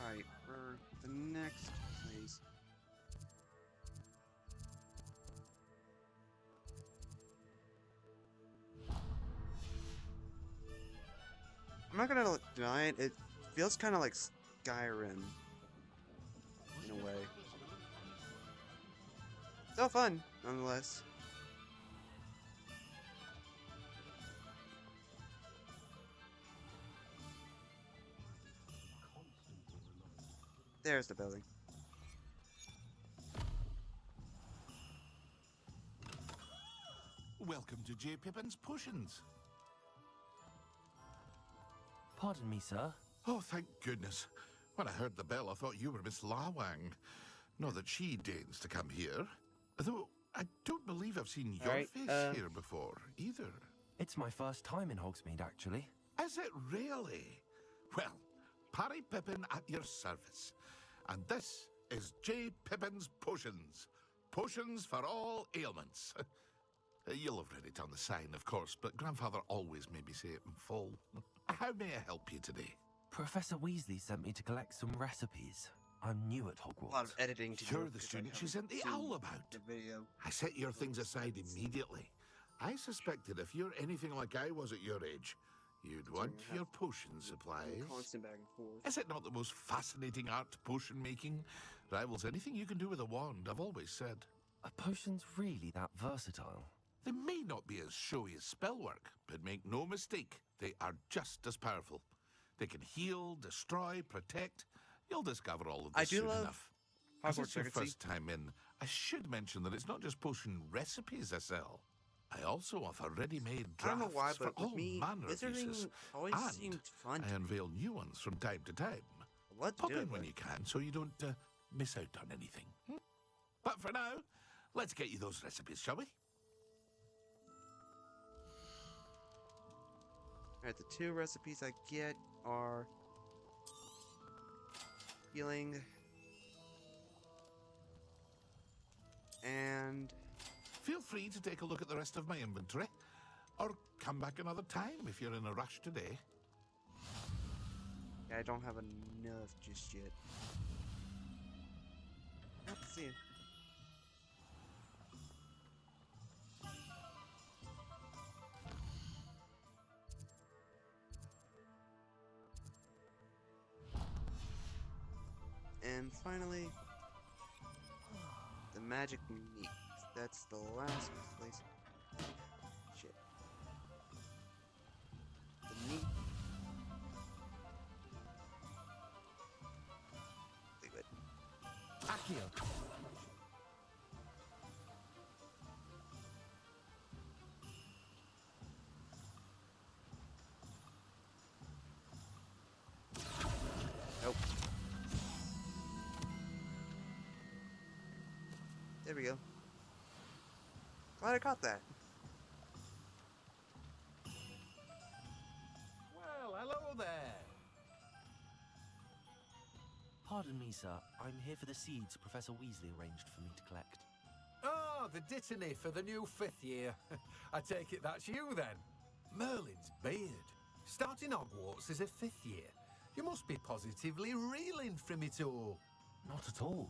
Alright, for the next place. I'm not gonna deny it, it feels kind of like Skyrim, in a way. Still fun, nonetheless. There's the building. Welcome to J. Pippin's Potions. Pardon me, sir. Oh, thank goodness. When I heard the bell, I thought you were Miss Lawang. Not that she deigns to come here. Though, I don't believe I've seen your face here before, either. It's my first time in Hogsmeade, actually. Is it really? Well, Parry Pippin at your service. And this is J. Pippin's Potions. Potions for all ailments. You'll have read it on the sign, of course, but Grandfather always made me say it in full. How may I help you today? Professor Weasley sent me to collect some recipes. I'm new at A lot Hogwarts. of editing to do. You're the student she sent the owl about. The video. I set your things aside immediately. I suspected if you're anything like I was at your age, you'd want your potion supplies. Constant back and forth. Is it not the most fascinating art, potion making? Rivals anything you can do with a wand, I've always said. Are potions really that versatile? They may not be as showy as spellwork, but make no mistake, they are just as powerful. They can heal, destroy, protect. You'll discover all of this I do soon love enough. As Hogwarts it's your Legacy. first time in, I should mention that it's not just potion recipes I sell. I also offer ready-made I don't know why, drafts for but with all me, manner of wizarding uses. always And seemed fun. I unveil new ones from time to time. Let's Pop do in it, when but- you can, so you don't miss out on anything. But for now, let's get you those recipes, shall we? Alright, the two recipes I get are healing and Feel free to take a look at the rest of my inventory, or come back another time if you're in a rush today. yeah, I don't have enough just yet. Let's see. And finally, the magic meat. That's the last place. Shit. The meat. Leave it. Accio. Nope. There we go. Glad I caught that. Well, hello there. Pardon me, sir. I'm here for the seeds Professor Weasley arranged for me to collect. Oh, the dittany for the new 5th year. I take it that's you then. Merlin's beard. Starting Hogwarts as a 5th year. You must be positively reeling from it all. Not at all.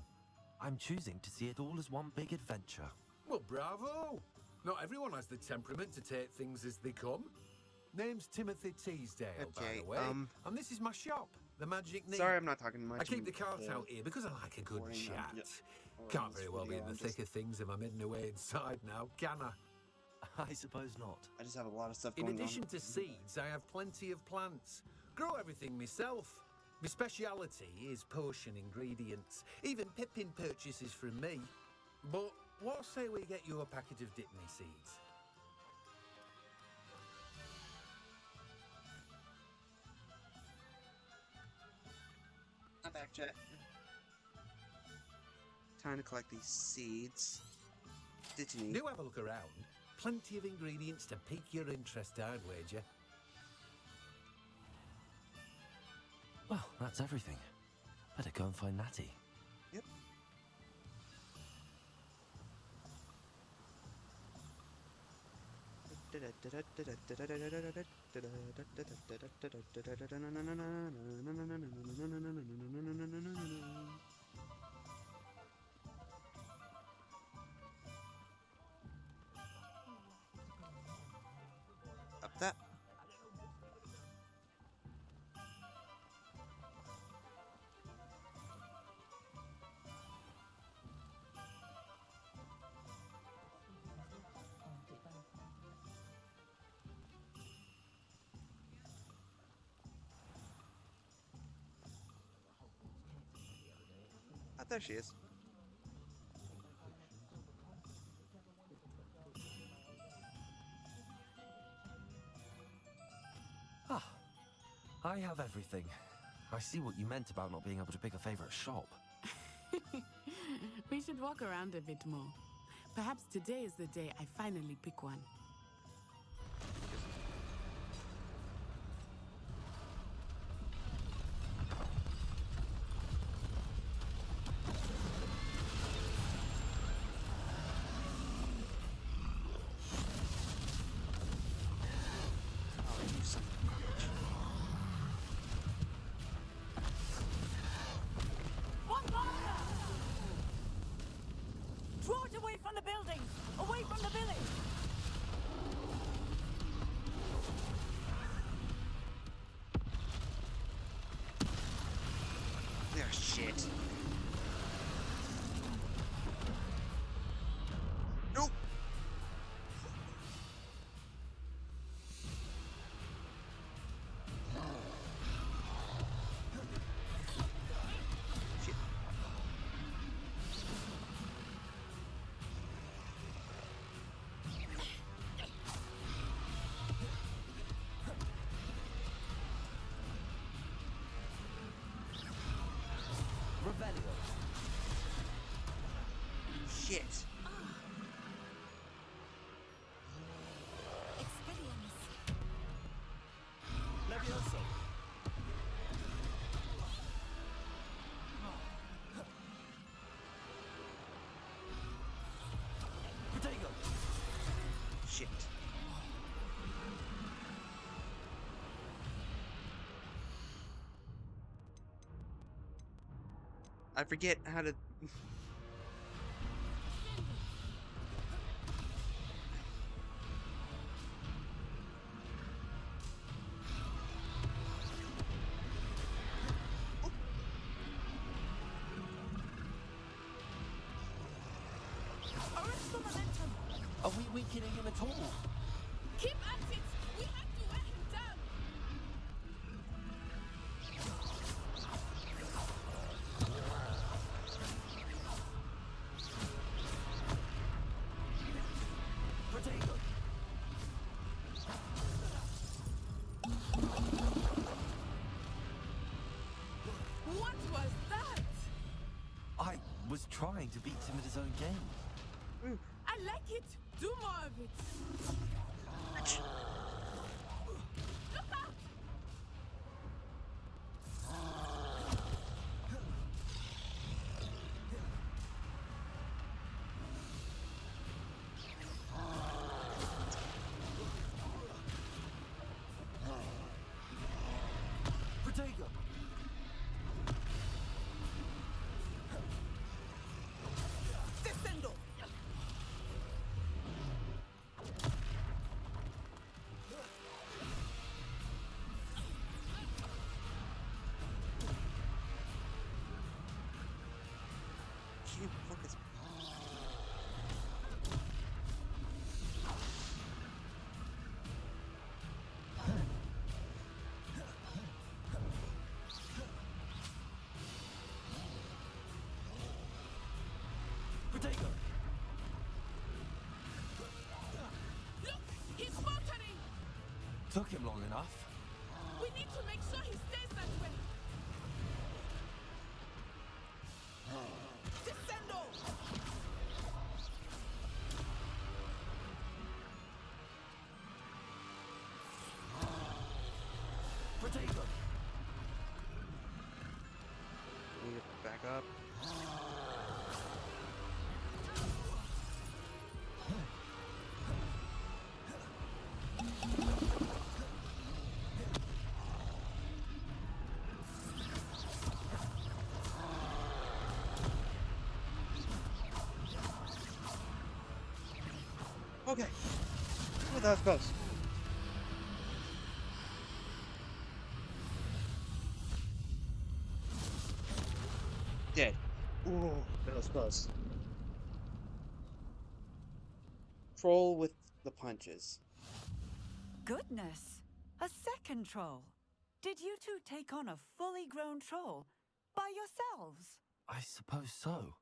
I'm choosing to see it all as one big adventure. Well, bravo! Not everyone has the temperament to take things as they come. Name's Timothy Teasdale, by Okay, the way. And this is my shop, the Magic Neat. Sorry I'm not talking much. I keep the cart out here because I like a good boring, chat. yep. Can't very well be in the I'm thick of things if I'm hidden away inside now, can I? I suppose not. I just have a lot of stuff In going on. addition to seeds, I have plenty of plants. Grow everything myself. My speciality is potion ingredients. Even Pippin purchases from me. But what say we get you a packet of Dittany seeds? I'm back, chat. Time to collect these seeds. Dittany. Do have a look around. Plenty of ingredients to pique your interest, I'd wager. Well, that's everything. Better go and find Natty. Yep. Up that. Ah, there she is. Ah, I have everything. I see what you meant about not being able to pick a favorite shop. We should walk around a bit more. Perhaps today is the day I finally pick one. What away from the village! Yeah, shit. Nope. Shit. Revelio. Shit. Expelliarmus. Levioso. Protego. Shit. I forget how to. Arrest the momentum! Are we weakening him at all? Keep at it! We have to wear him down! Protego. What was that? I was trying to beat him at his own game. I like it! Do more of it! Look out! Protego. Descendo! Can't focus. Protego. Look! He's faltering! Took him long enough. We need to make sure he stays that way! Descendo! Protego. Need to back up. Okay. Well, that was close. Dead. Ooh, that was close. Troll with the punches. Goodness! A second troll! Did you two take on a fully grown troll? By yourselves? I suppose so.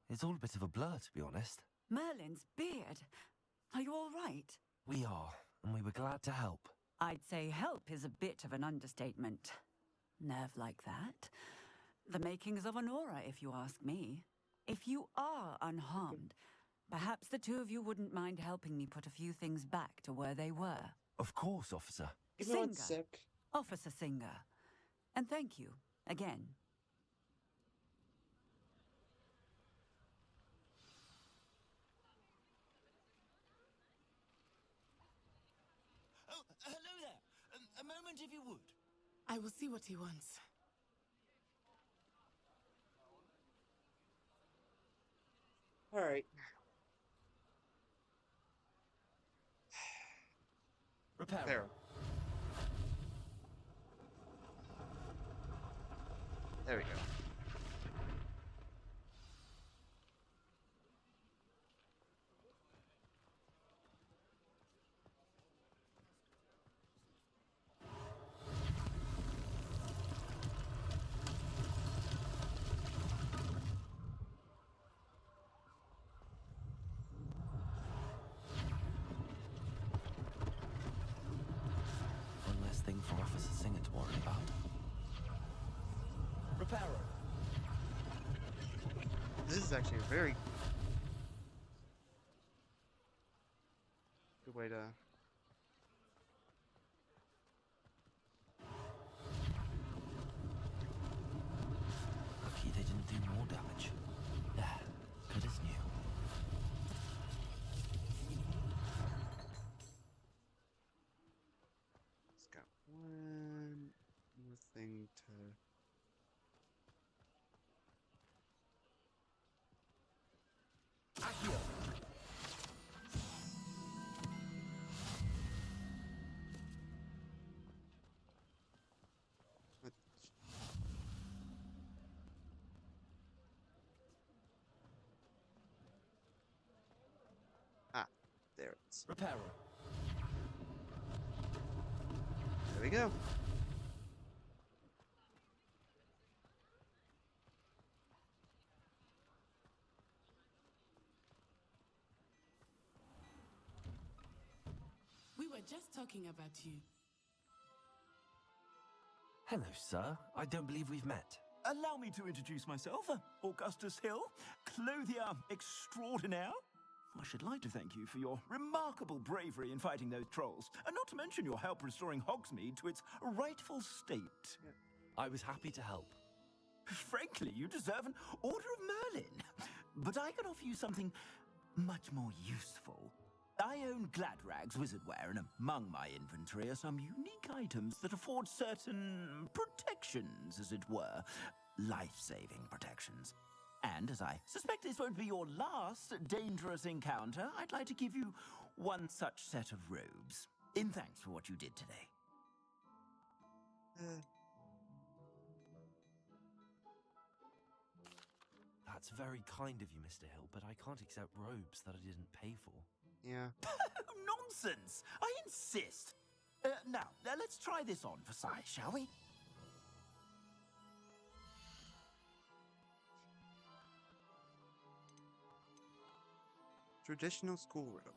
It's all a bit of a blur, to be honest. Merlin's beard. Are you all right? We are, and we were glad to help. I'd say help is a bit of an understatement. Nerve like that. The makings of an aura, if you ask me. If you are unharmed, perhaps the two of you wouldn't mind helping me put a few things back to where they were. Of course, officer. Give me one sec. Officer Singer. And thank you, again. Oh, hello there. A moment if you would. I will see what he wants. Alright. Repair. There we go. One less thing for Officer Singer to worry about. Repairer. This is actually a very good way to... Lucky they didn't do more damage. Yeah, good as new. It's got one more thing to... Ah, there it is. Repairer. There we go. We were just talking about you. Hello, sir. I don't believe we've met. Allow me to introduce myself, Augustus Hill, clothier extraordinaire. I should like to thank you for your remarkable bravery in fighting those trolls, and not to mention your help restoring Hogsmeade to its rightful state. I was happy to help. Frankly, you deserve an Order of Merlin. But I can offer you something much more useful. I own Gladrag's wizardware, and among my inventory are some unique items that afford certain protections, as it were. Life-saving protections. And as I suspect this won't be your last dangerous encounter, I'd like to give you one such set of robes, in thanks for what you did today. That's very kind of you, Mr. Hill, but I can't accept robes that I didn't pay for. Yeah. Nonsense! I insist! Now, let's try this on for size, shall we? Traditional school robe.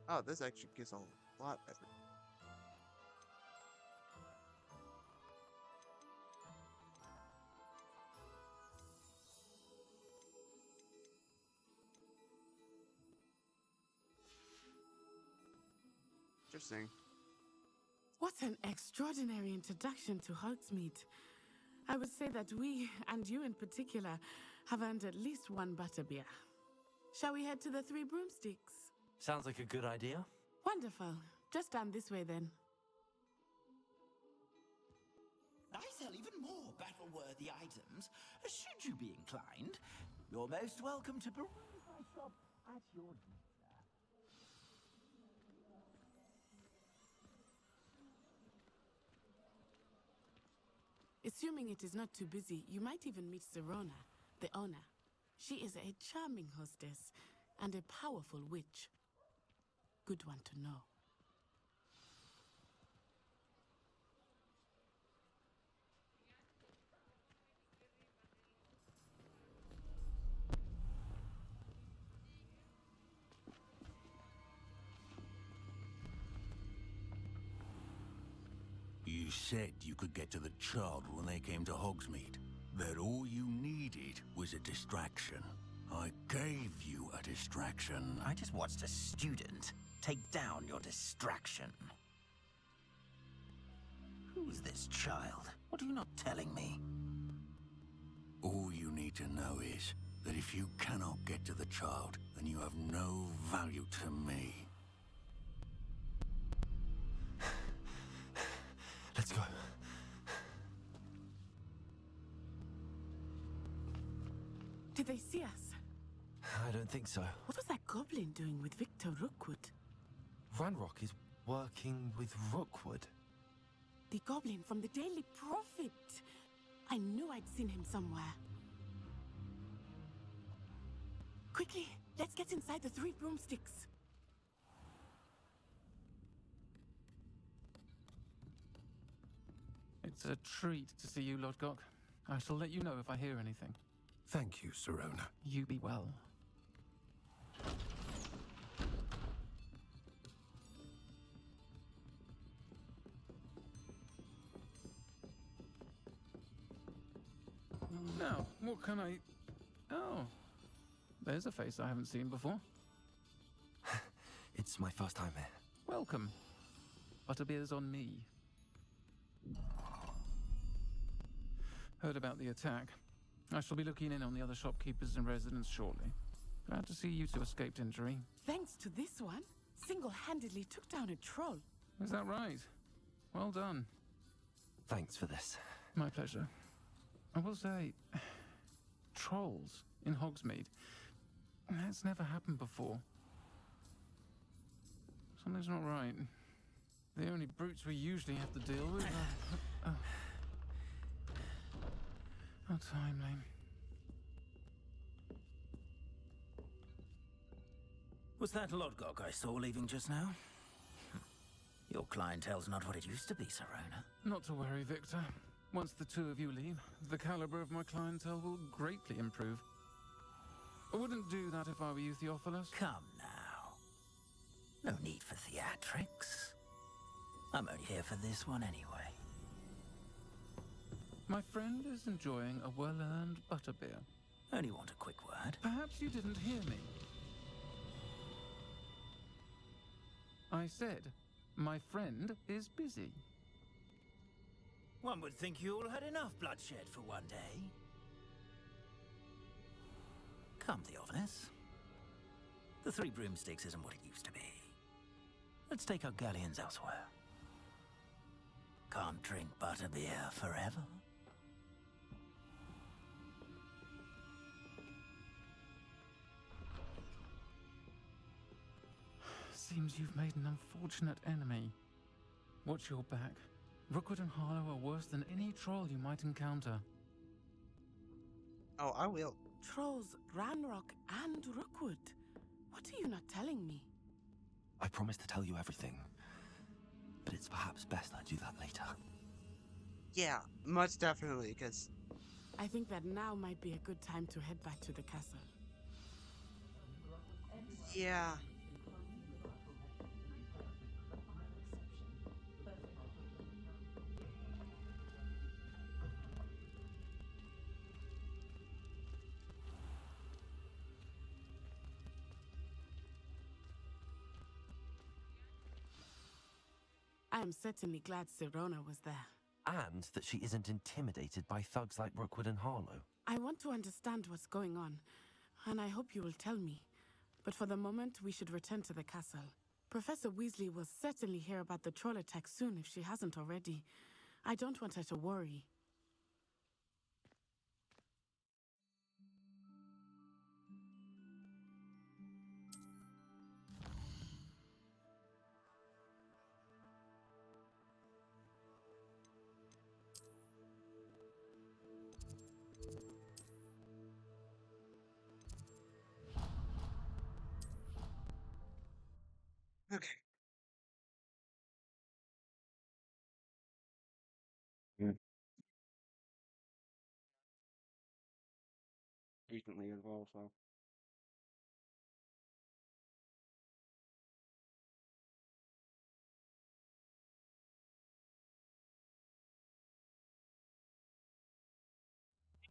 Oh, this actually gives a lot better. Interesting. What an extraordinary introduction to Hogsmeade. I would say that we, and you in particular, have earned at least one butterbeer. Shall we head to the Three Broomsticks? Sounds like a good idea. Wonderful. Just down this way then. I sell even more battle-worthy items, should you be inclined. You're most welcome to peruse my shop at your leisure. Assuming it is not too busy, you might even meet Serona, the owner. She is a charming hostess and a powerful witch. Good one to know. You said you could get to the child when they came to Hogsmeade. That all you needed was a distraction. I gave you a distraction. I just watched a student take down your distraction. Who's this child? What are you not telling me? All you need to know is, that if you cannot get to the child, then you have no value to me. Let's go. Did they see us? I don't think so. What was that goblin doing with Victor Rookwood? Ranrock is working with Rookwood. The goblin from the Daily Prophet. I knew I'd seen him somewhere. Quickly, let's get inside the 3 broomsticks. It's a treat to see you, Lodgok. I shall let you know if I hear anything. Thank you, Sirona. You be well. Now, what can I... Oh. There's a face I haven't seen before. It's my first time here. Welcome. Butterbeer's on me. Heard about the attack. I shall be looking in on the other shopkeepers and residents shortly. Glad to see you two escaped injury. Thanks to this one, single-handedly took down a troll. Is that right? Well done. Thanks for this. My pleasure. I will say, trolls in Hogsmeade. That's never happened before. Something's not right. The only brutes we usually have to deal with are... How timely. Was that Lodgok I saw leaving just now? Your clientele's not what it used to be, Sirona. Not to worry, Victor. Once the two of you leave, the caliber of my clientele will greatly improve. I wouldn't do that if I were you, Theophilus. Come now. No need for theatrics. I'm only here for this one anyway. My friend is enjoying a well-earned butterbeer. Only want a quick word. Perhaps you didn't hear me. I said, my friend is busy. One would think you all had enough bloodshed for one day. Come, Theophilus. The 3 broomsticks isn't what it used to be. Let's take our galleons elsewhere. Can't drink butterbeer forever. Seems you've made an unfortunate enemy. Watch your back. Rookwood and Harlow are worse than any troll you might encounter. Oh, I will. Trolls, Ranrock, and Rookwood. What are you not telling me? I promise to tell you everything, but it's perhaps best I do that later. Yeah, much definitely, because... I think that now might be a good time to head back to the castle. Yeah. I am certainly glad Sirona was there. And that she isn't intimidated by thugs like Rookwood and Harlow. I want to understand what's going on, and I hope you will tell me. But for the moment, we should return to the castle. Professor Weasley will certainly hear about the troll attack soon if she hasn't already. I don't want her to worry. Okay. Recently as well, so...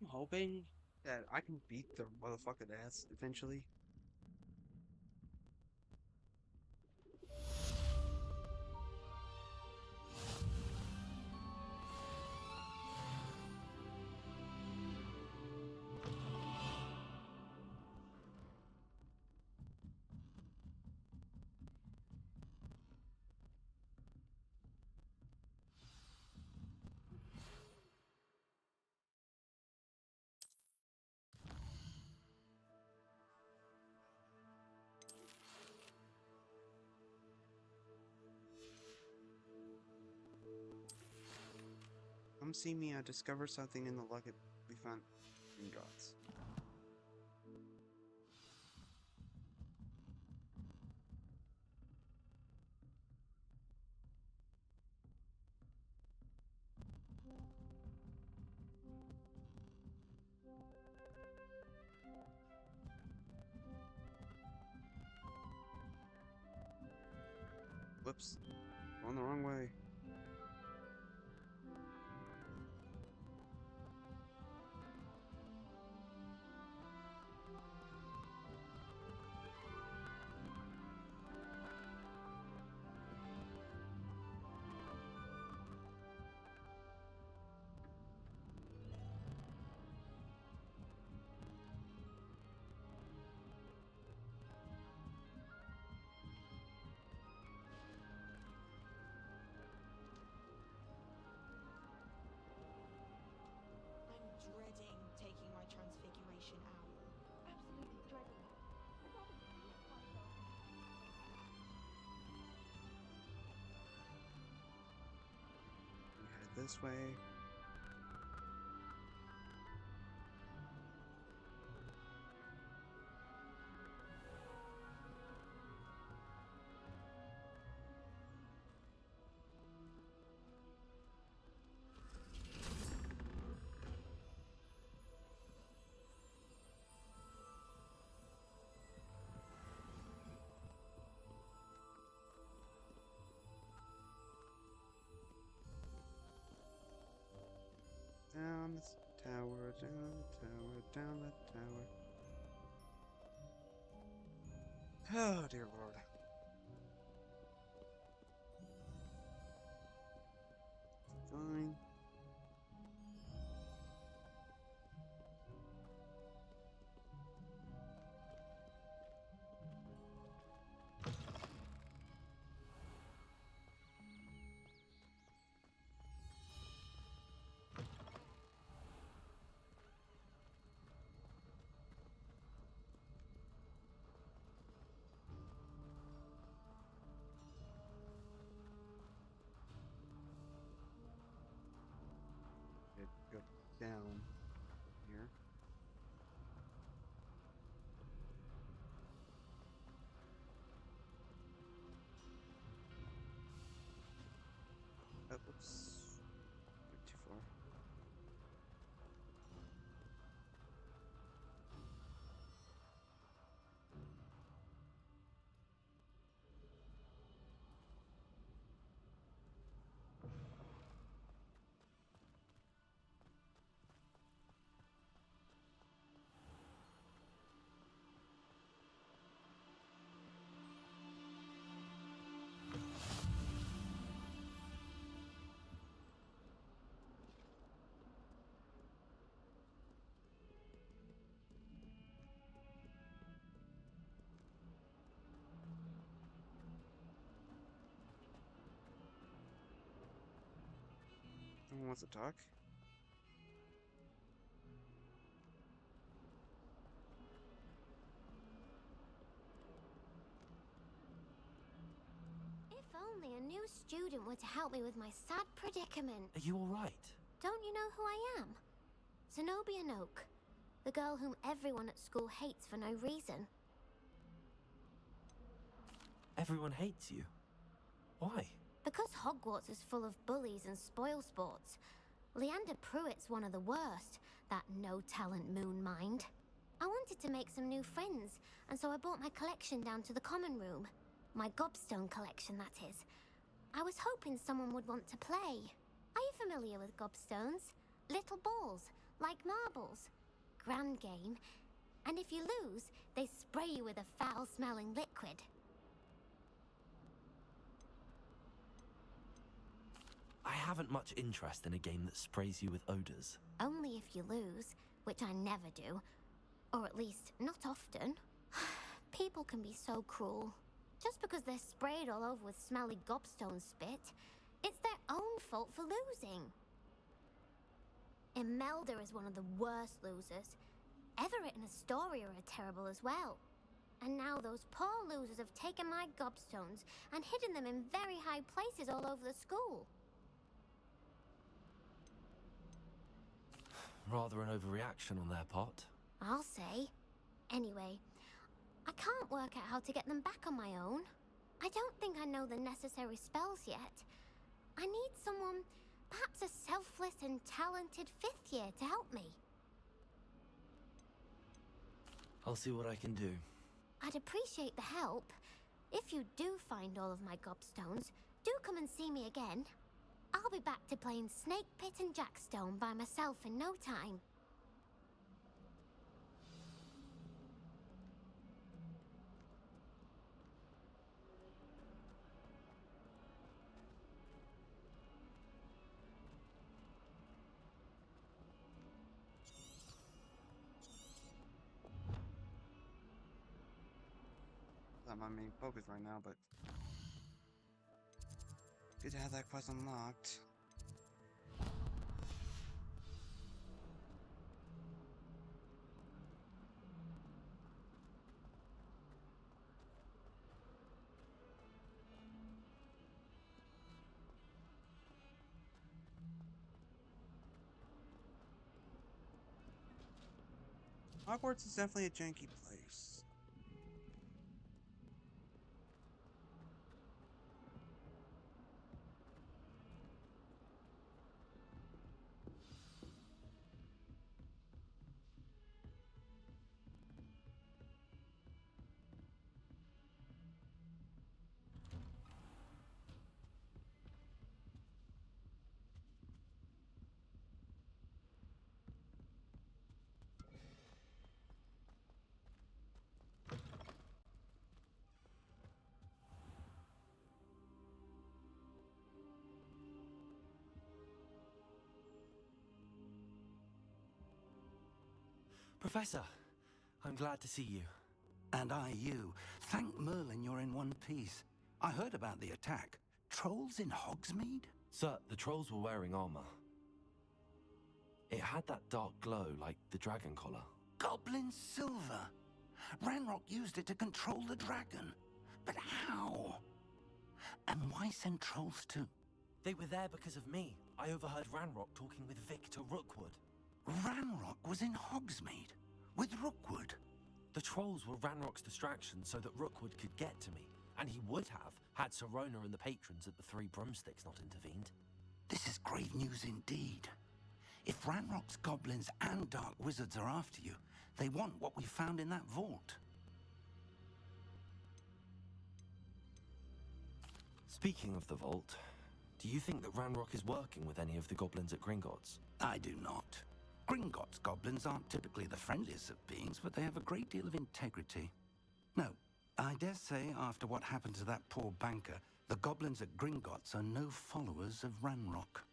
I'm hoping that I can beat the motherfucking ass eventually. Come see me. I discovered something in the luggage we found in Gods. Whoops. Going the wrong way. I'm dreading taking my transfiguration out. Absolutely dreading it. We head this way. Down this tower, down the tower, down the tower. Oh, dear Lord. Fine. It go down here. Oh, oops. Went too far. Someone wants to talk? If only a new student were to help me with my sad predicament. Are you alright? Don't you know who I am? Zenobia Noak, the girl whom everyone at school hates for no reason. Everyone hates you. Why? Because Hogwarts is full of bullies and spoilsports. Leander Pruitt's one of the worst, that no-talent moon mind. I wanted to make some new friends, and so I brought my collection down to the common room. My gobstone collection, that is. I was hoping someone would want to play. Are you familiar with gobstones? Little balls, like marbles. Grand game. And if you lose, they spray you with a foul-smelling liquid. I haven't much interest in a game that sprays you with odors. Only if you lose, which I never do. Or at least, not often. People can be so cruel. Just because they're sprayed all over with smelly gobstone spit, it's their own fault for losing. Imelda is one of the worst losers. Everett and Astoria are terrible as well. And now those poor losers have taken my gobstones and hidden them in very high places all over the school. Rather an overreaction on their part. I'll say. Anyway, I can't work out how to get them back on my own. I don't think I know the necessary spells yet. I need someone, perhaps a selfless and talented 5th year to help me. I'll see what I can do. I'd appreciate the help. If you do find all of my gobstones, do come and see me again. I'll be back to playing Snake Pit and Jackstone by myself in no time. Not my main focus right now, but good to have that quest unlocked. Hogwarts is definitely a janky place. Professor, I'm glad to see you. And I you. Thank Merlin you're in one piece. I heard about the attack. Trolls in Hogsmeade? Sir, the trolls were wearing armor. It had that dark glow like the dragon collar. Goblin silver! Ranrock used it to control the dragon. But how? And why send trolls to... They were there because of me. I overheard Ranrock talking with Victor Rookwood. Ranrock was in Hogsmeade? With Rookwood? The trolls were Ranrock's distraction so that Rookwood could get to me. And he would have, had Sirona and the patrons at the Three Broomsticks not intervened. This is grave news indeed. If Ranrock's goblins and dark wizards are after you, they want what we found in that vault. Speaking of the vault, do you think that Ranrock is working with any of the goblins at Gringotts? I do not. Gringotts goblins aren't typically the friendliest of beings, but they have a great deal of integrity. No, I dare say after what happened to that poor banker, the goblins at Gringotts are no followers of Ranrock.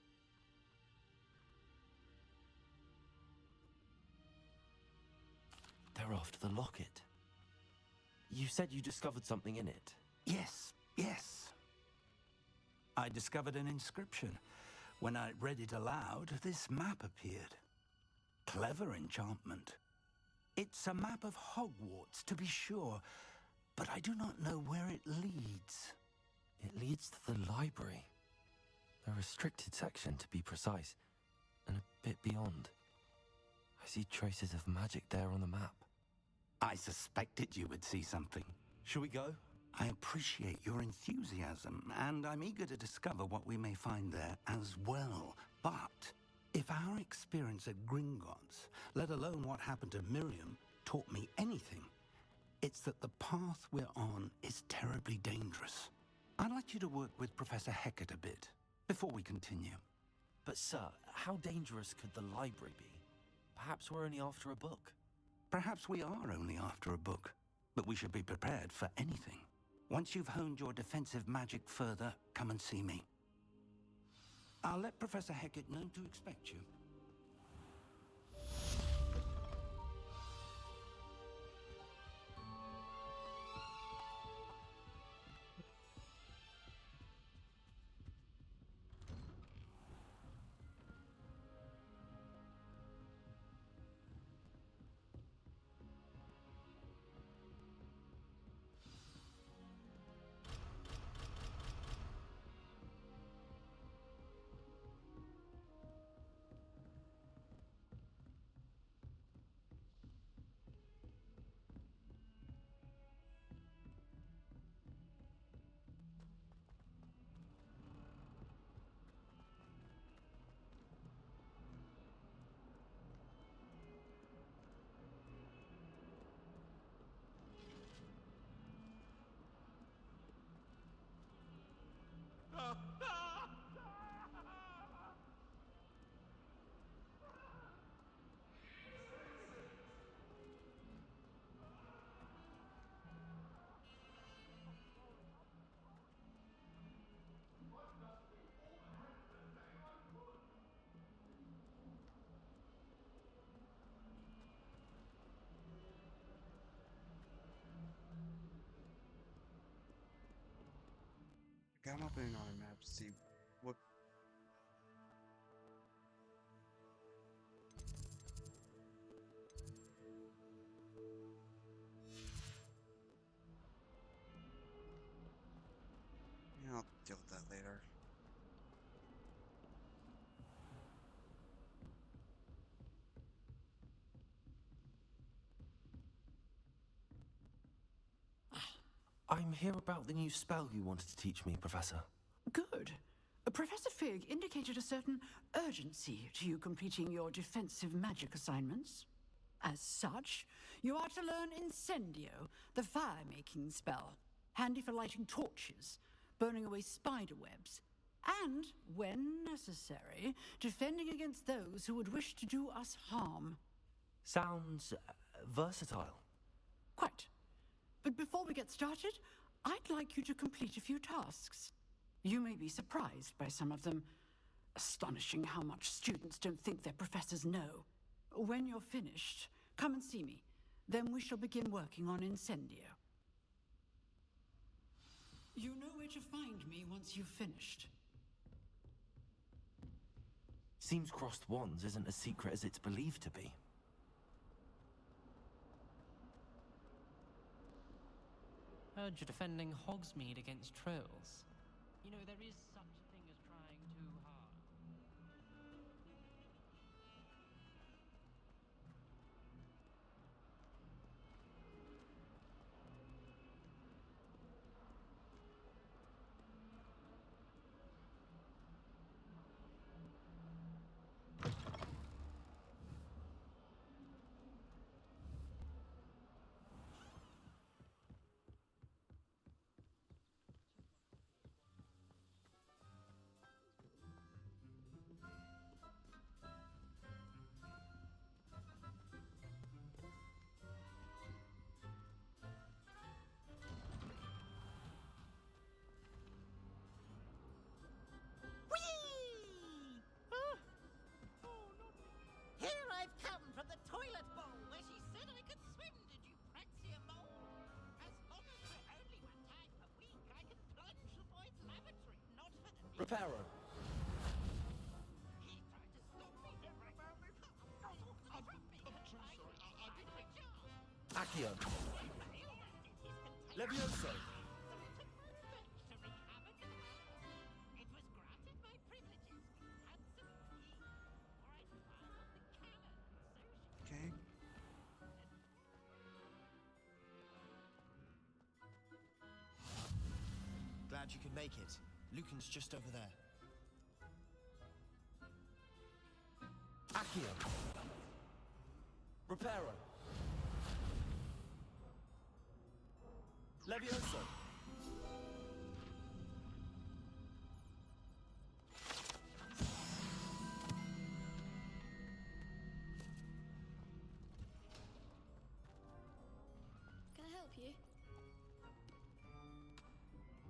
They're after the locket. You said you discovered something in it. Yes, yes. I discovered an inscription. When I read it aloud, this map appeared. Clever enchantment. It's a map of Hogwarts, to be sure, but I do not know where it leads. It leads to the library. A restricted section, to be precise, and a bit beyond. I see traces of magic there on the map. I suspected you would see something. Shall we go? I appreciate your enthusiasm, and I'm eager to discover what we may find there as well. But if our experience at Gringotts, let alone what happened to Miriam, taught me anything, it's that the path we're on is terribly dangerous. I'd like you to work with Professor Hecat a bit, before we continue. But sir, how dangerous could the library be? Perhaps we're only after a book. Perhaps we are only after a book, but we should be prepared for anything. Once you've honed your defensive magic further, come and see me. I'll let Professor Hecat know to expect you. Okay, I'm opening on a map to see what. Yeah, I'll deal with that later. I'm here about the new spell you wanted to teach me, Professor. Good. Professor Fig indicated a certain urgency to you completing your defensive magic assignments. As such, you are to learn Incendio, the fire-making spell, handy for lighting torches, burning away spider webs, and, when necessary, defending against those who would wish to do us harm. Sounds versatile. Quite. But before we get started, I'd like you to complete a few tasks. You may be surprised by some of them. Astonishing how much students don't think their professors know. When you're finished, come and see me. Then we shall begin working on Incendio. You know where to find me once you've finished. Seems crossed wands isn't as secret as it's believed to be. Heard you're defending Hogsmeade against trolls. You know, there is such a thing as trying too hard. Here I've come from the toilet bowl where she said I could swim. Did you fancy a mole? As long as we're only 1 time per week, I can plunge the boy's lavatory. Not for the Reparo. He tried to stop me. Accio. Levioso. It was granted my privileges with handsome fee, or I'd file on the cannon, so she... Okay. Glad you could make it. Lucan's just over there. Accio. Reparo. Levioso. Can I help you?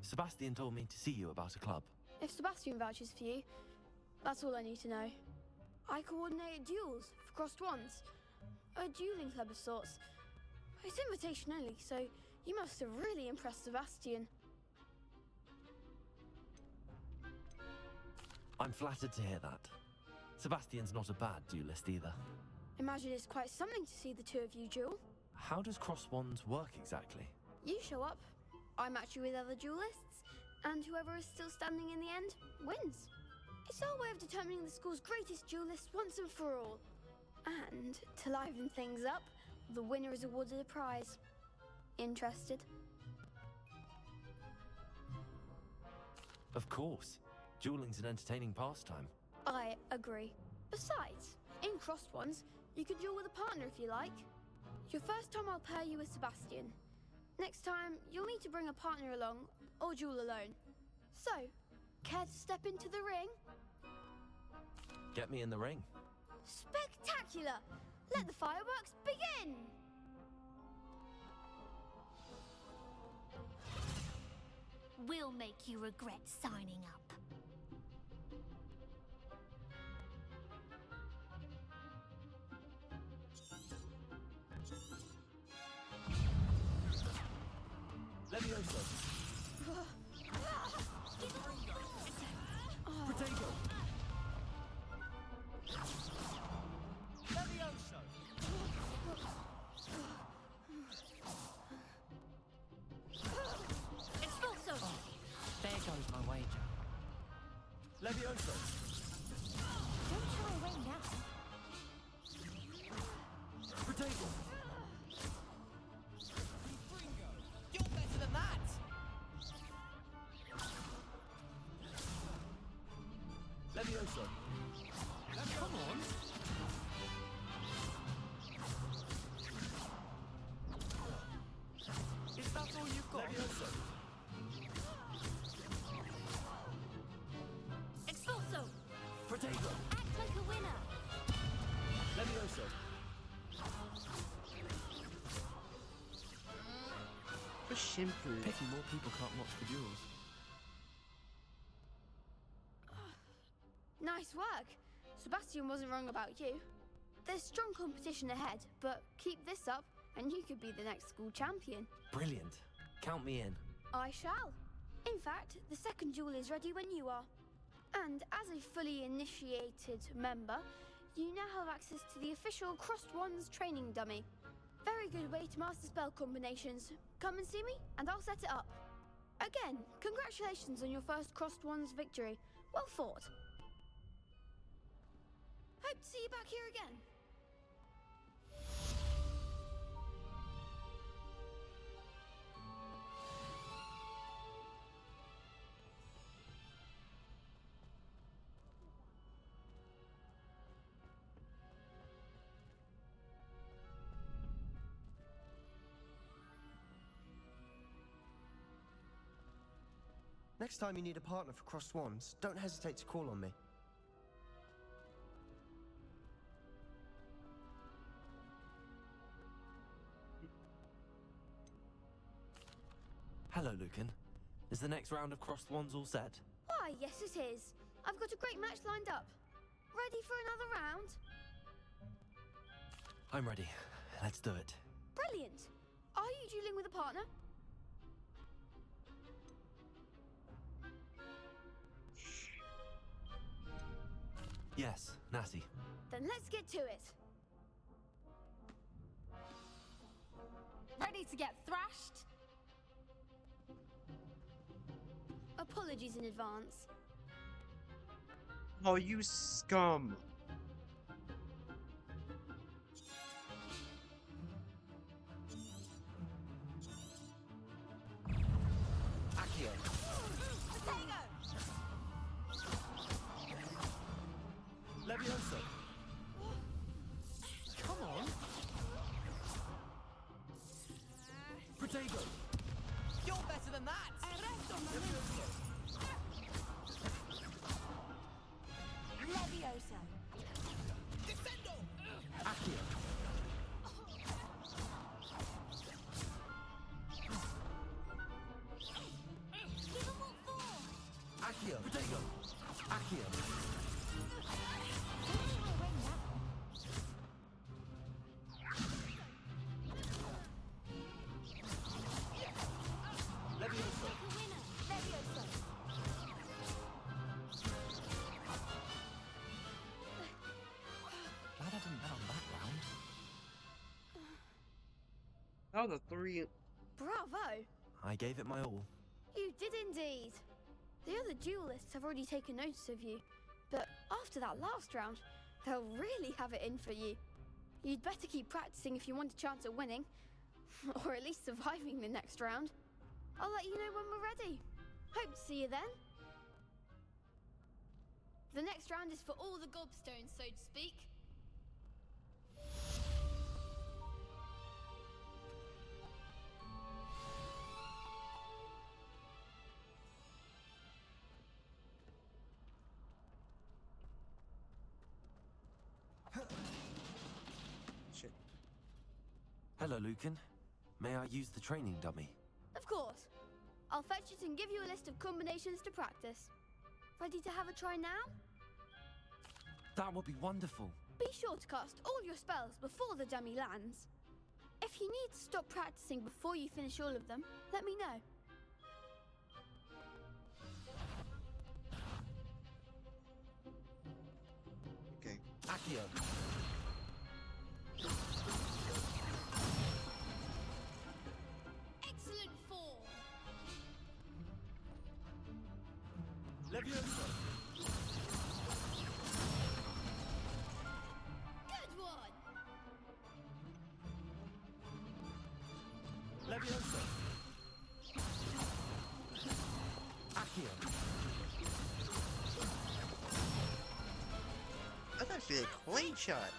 Sebastian told me to see you about a club. If Sebastian vouches for you, that's all I need to know. I coordinate duels for crossed wands. A dueling club of sorts. It's invitation only, so you must have really impressed Sebastian. I'm flattered to hear that. Sebastian's not a bad duelist either. Imagine it's quite something to see the two of you duel. How does cross wands work exactly? You show up, I match you with other duelists, and whoever is still standing in the end wins. It's our way of determining the school's greatest duelist once and for all. And to liven things up, the winner is awarded a prize. Interested? Of course. Dueling's an entertaining pastime. I agree. Besides, in crossed ones, you can duel with a partner if you like. Your first time I'll pair you with Sebastian. Next time, you'll need to bring a partner along, or duel alone. So, Care to step into the ring? Get me in the ring. Spectacular! Let the fireworks begin! We'll make you regret signing up. Levioso. Potato. Levioso. Expulso! There goes my wager. Levioso. Don't shy away now. Potato. You're better than that! Levioso. Come on! Is that all you've got? Levioso. Expulso! Potato. Act like a winner. Levioso. For simple. Pity more people can't watch the duels. Nice work. Sebastian wasn't wrong about you. There's strong competition ahead, but keep this up and you could be the next school champion. Brilliant. Count me in. I shall. In fact, the second duel is ready when you are. And as a fully initiated member, you now have access to the official Crossed Wands training dummy. Very good way to master spell combinations. Come and see me, and I'll set it up. Again, congratulations on your first Crossed Wands victory. Well fought. Hope to see you back here again. Next time you need a partner for Crossed Wands, don't hesitate to call on me. Hello, Lucan. Is the next round of Crossed Wands all set? Why, yes it is. I've got a great match lined up. Ready for another round? I'm ready. Let's do it. Brilliant. Are you dueling with a partner? Yes, Natty. Then let's get to it. Ready to get thrashed? Apologies in advance. Oh, you scum. Accio. Levioso. Come on! Potato. You're better than that! Leviosa. Descendo! Accio. Accio. Potato. Accio. Levioso. Leviosa. Glad I didn't bet on that round. That was a 3. Bravo! I gave it my all. You did indeed. The other duelists have already taken notice of you, but after that last round, they'll really have it in for you. You'd better keep practicing if you want a chance at winning, or at least surviving the next round. I'll let you know when we're ready. Hope to see you then. The next round is for all the gobstones, so to speak. Hello, Lucan. May I use the training dummy? Of course. I'll fetch it and give you a list of combinations to practice. Ready to have a try now? That would be wonderful. Be sure to cast all your spells before the dummy lands. If you need to stop practicing before you finish all of them, let me know. Okay. Accio. Excellent form. Leviosa. Good one. Leviosa. Accio. That's actually a clean shot.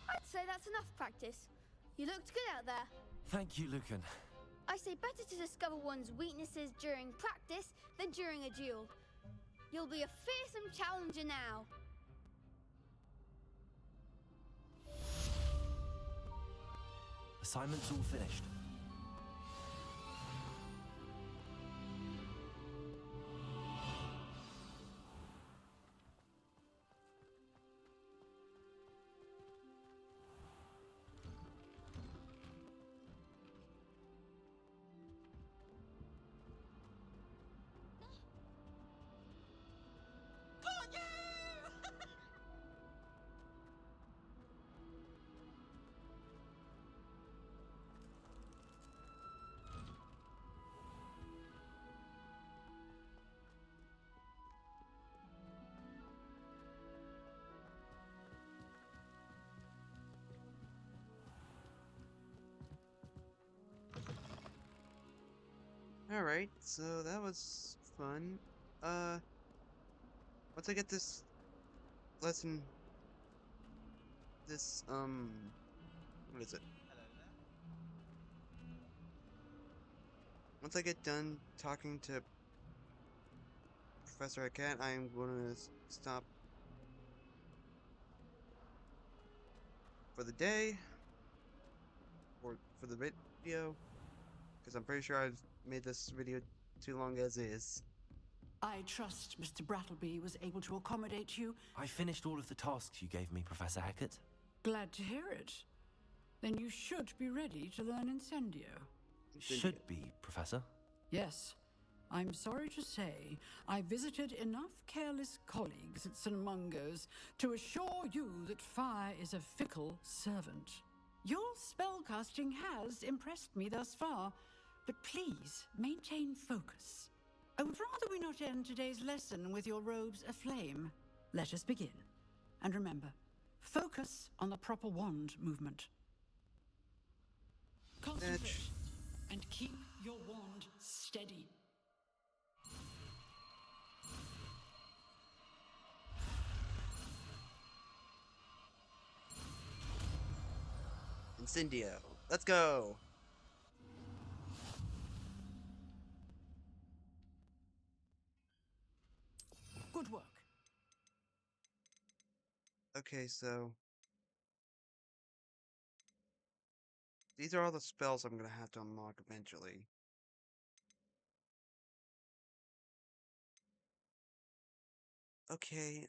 I'd say that's enough practice. You looked good out there. Thank you, Lucan. I say better to discover one's weaknesses during practice than during a duel. You'll be a fearsome challenger now. Assignment's all finished. Alright, so that was fun. Once I get this lesson, what is it? Once I get done talking to Professor Cat, I am going to stop for the day, or for the video, because I'm pretty sure I've made this video too long as is. I trust Mr. Brattleby was able to accommodate you. I finished all of the tasks you gave me, Professor Hackett. Glad to hear it. Then you should be ready to learn Incendio. Should be, Professor. Yes. I'm sorry to say, I visited enough careless colleagues at St. Mungo's to assure you that fire is a fickle servant. Your spellcasting has impressed me thus far, but please maintain focus. I would rather we not end today's lesson with your robes aflame. Let us begin. And remember, focus on the proper wand movement. Concentrate and keep your wand steady. Incendio. Let's go! Good work. Okay, so these are all the spells I'm gonna have to unlock eventually. Okay,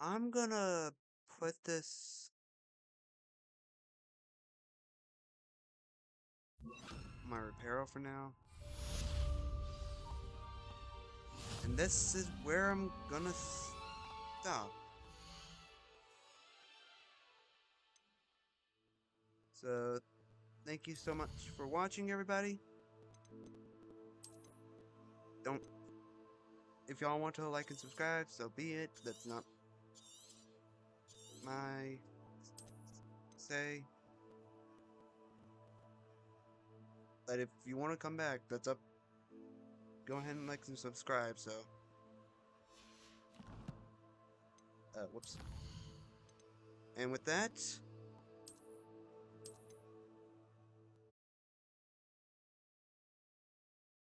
I'm gonna put this on my reparo for now. And this is where I'm gonna stop. So, thank you so much for watching, everybody. If y'all want to like and subscribe, so be it. That's not my say. But if you want to come back, that's up. Go ahead and like and subscribe, so. Whoops. And with that,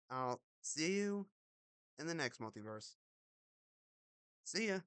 I'll see you in the next multiverse. See ya!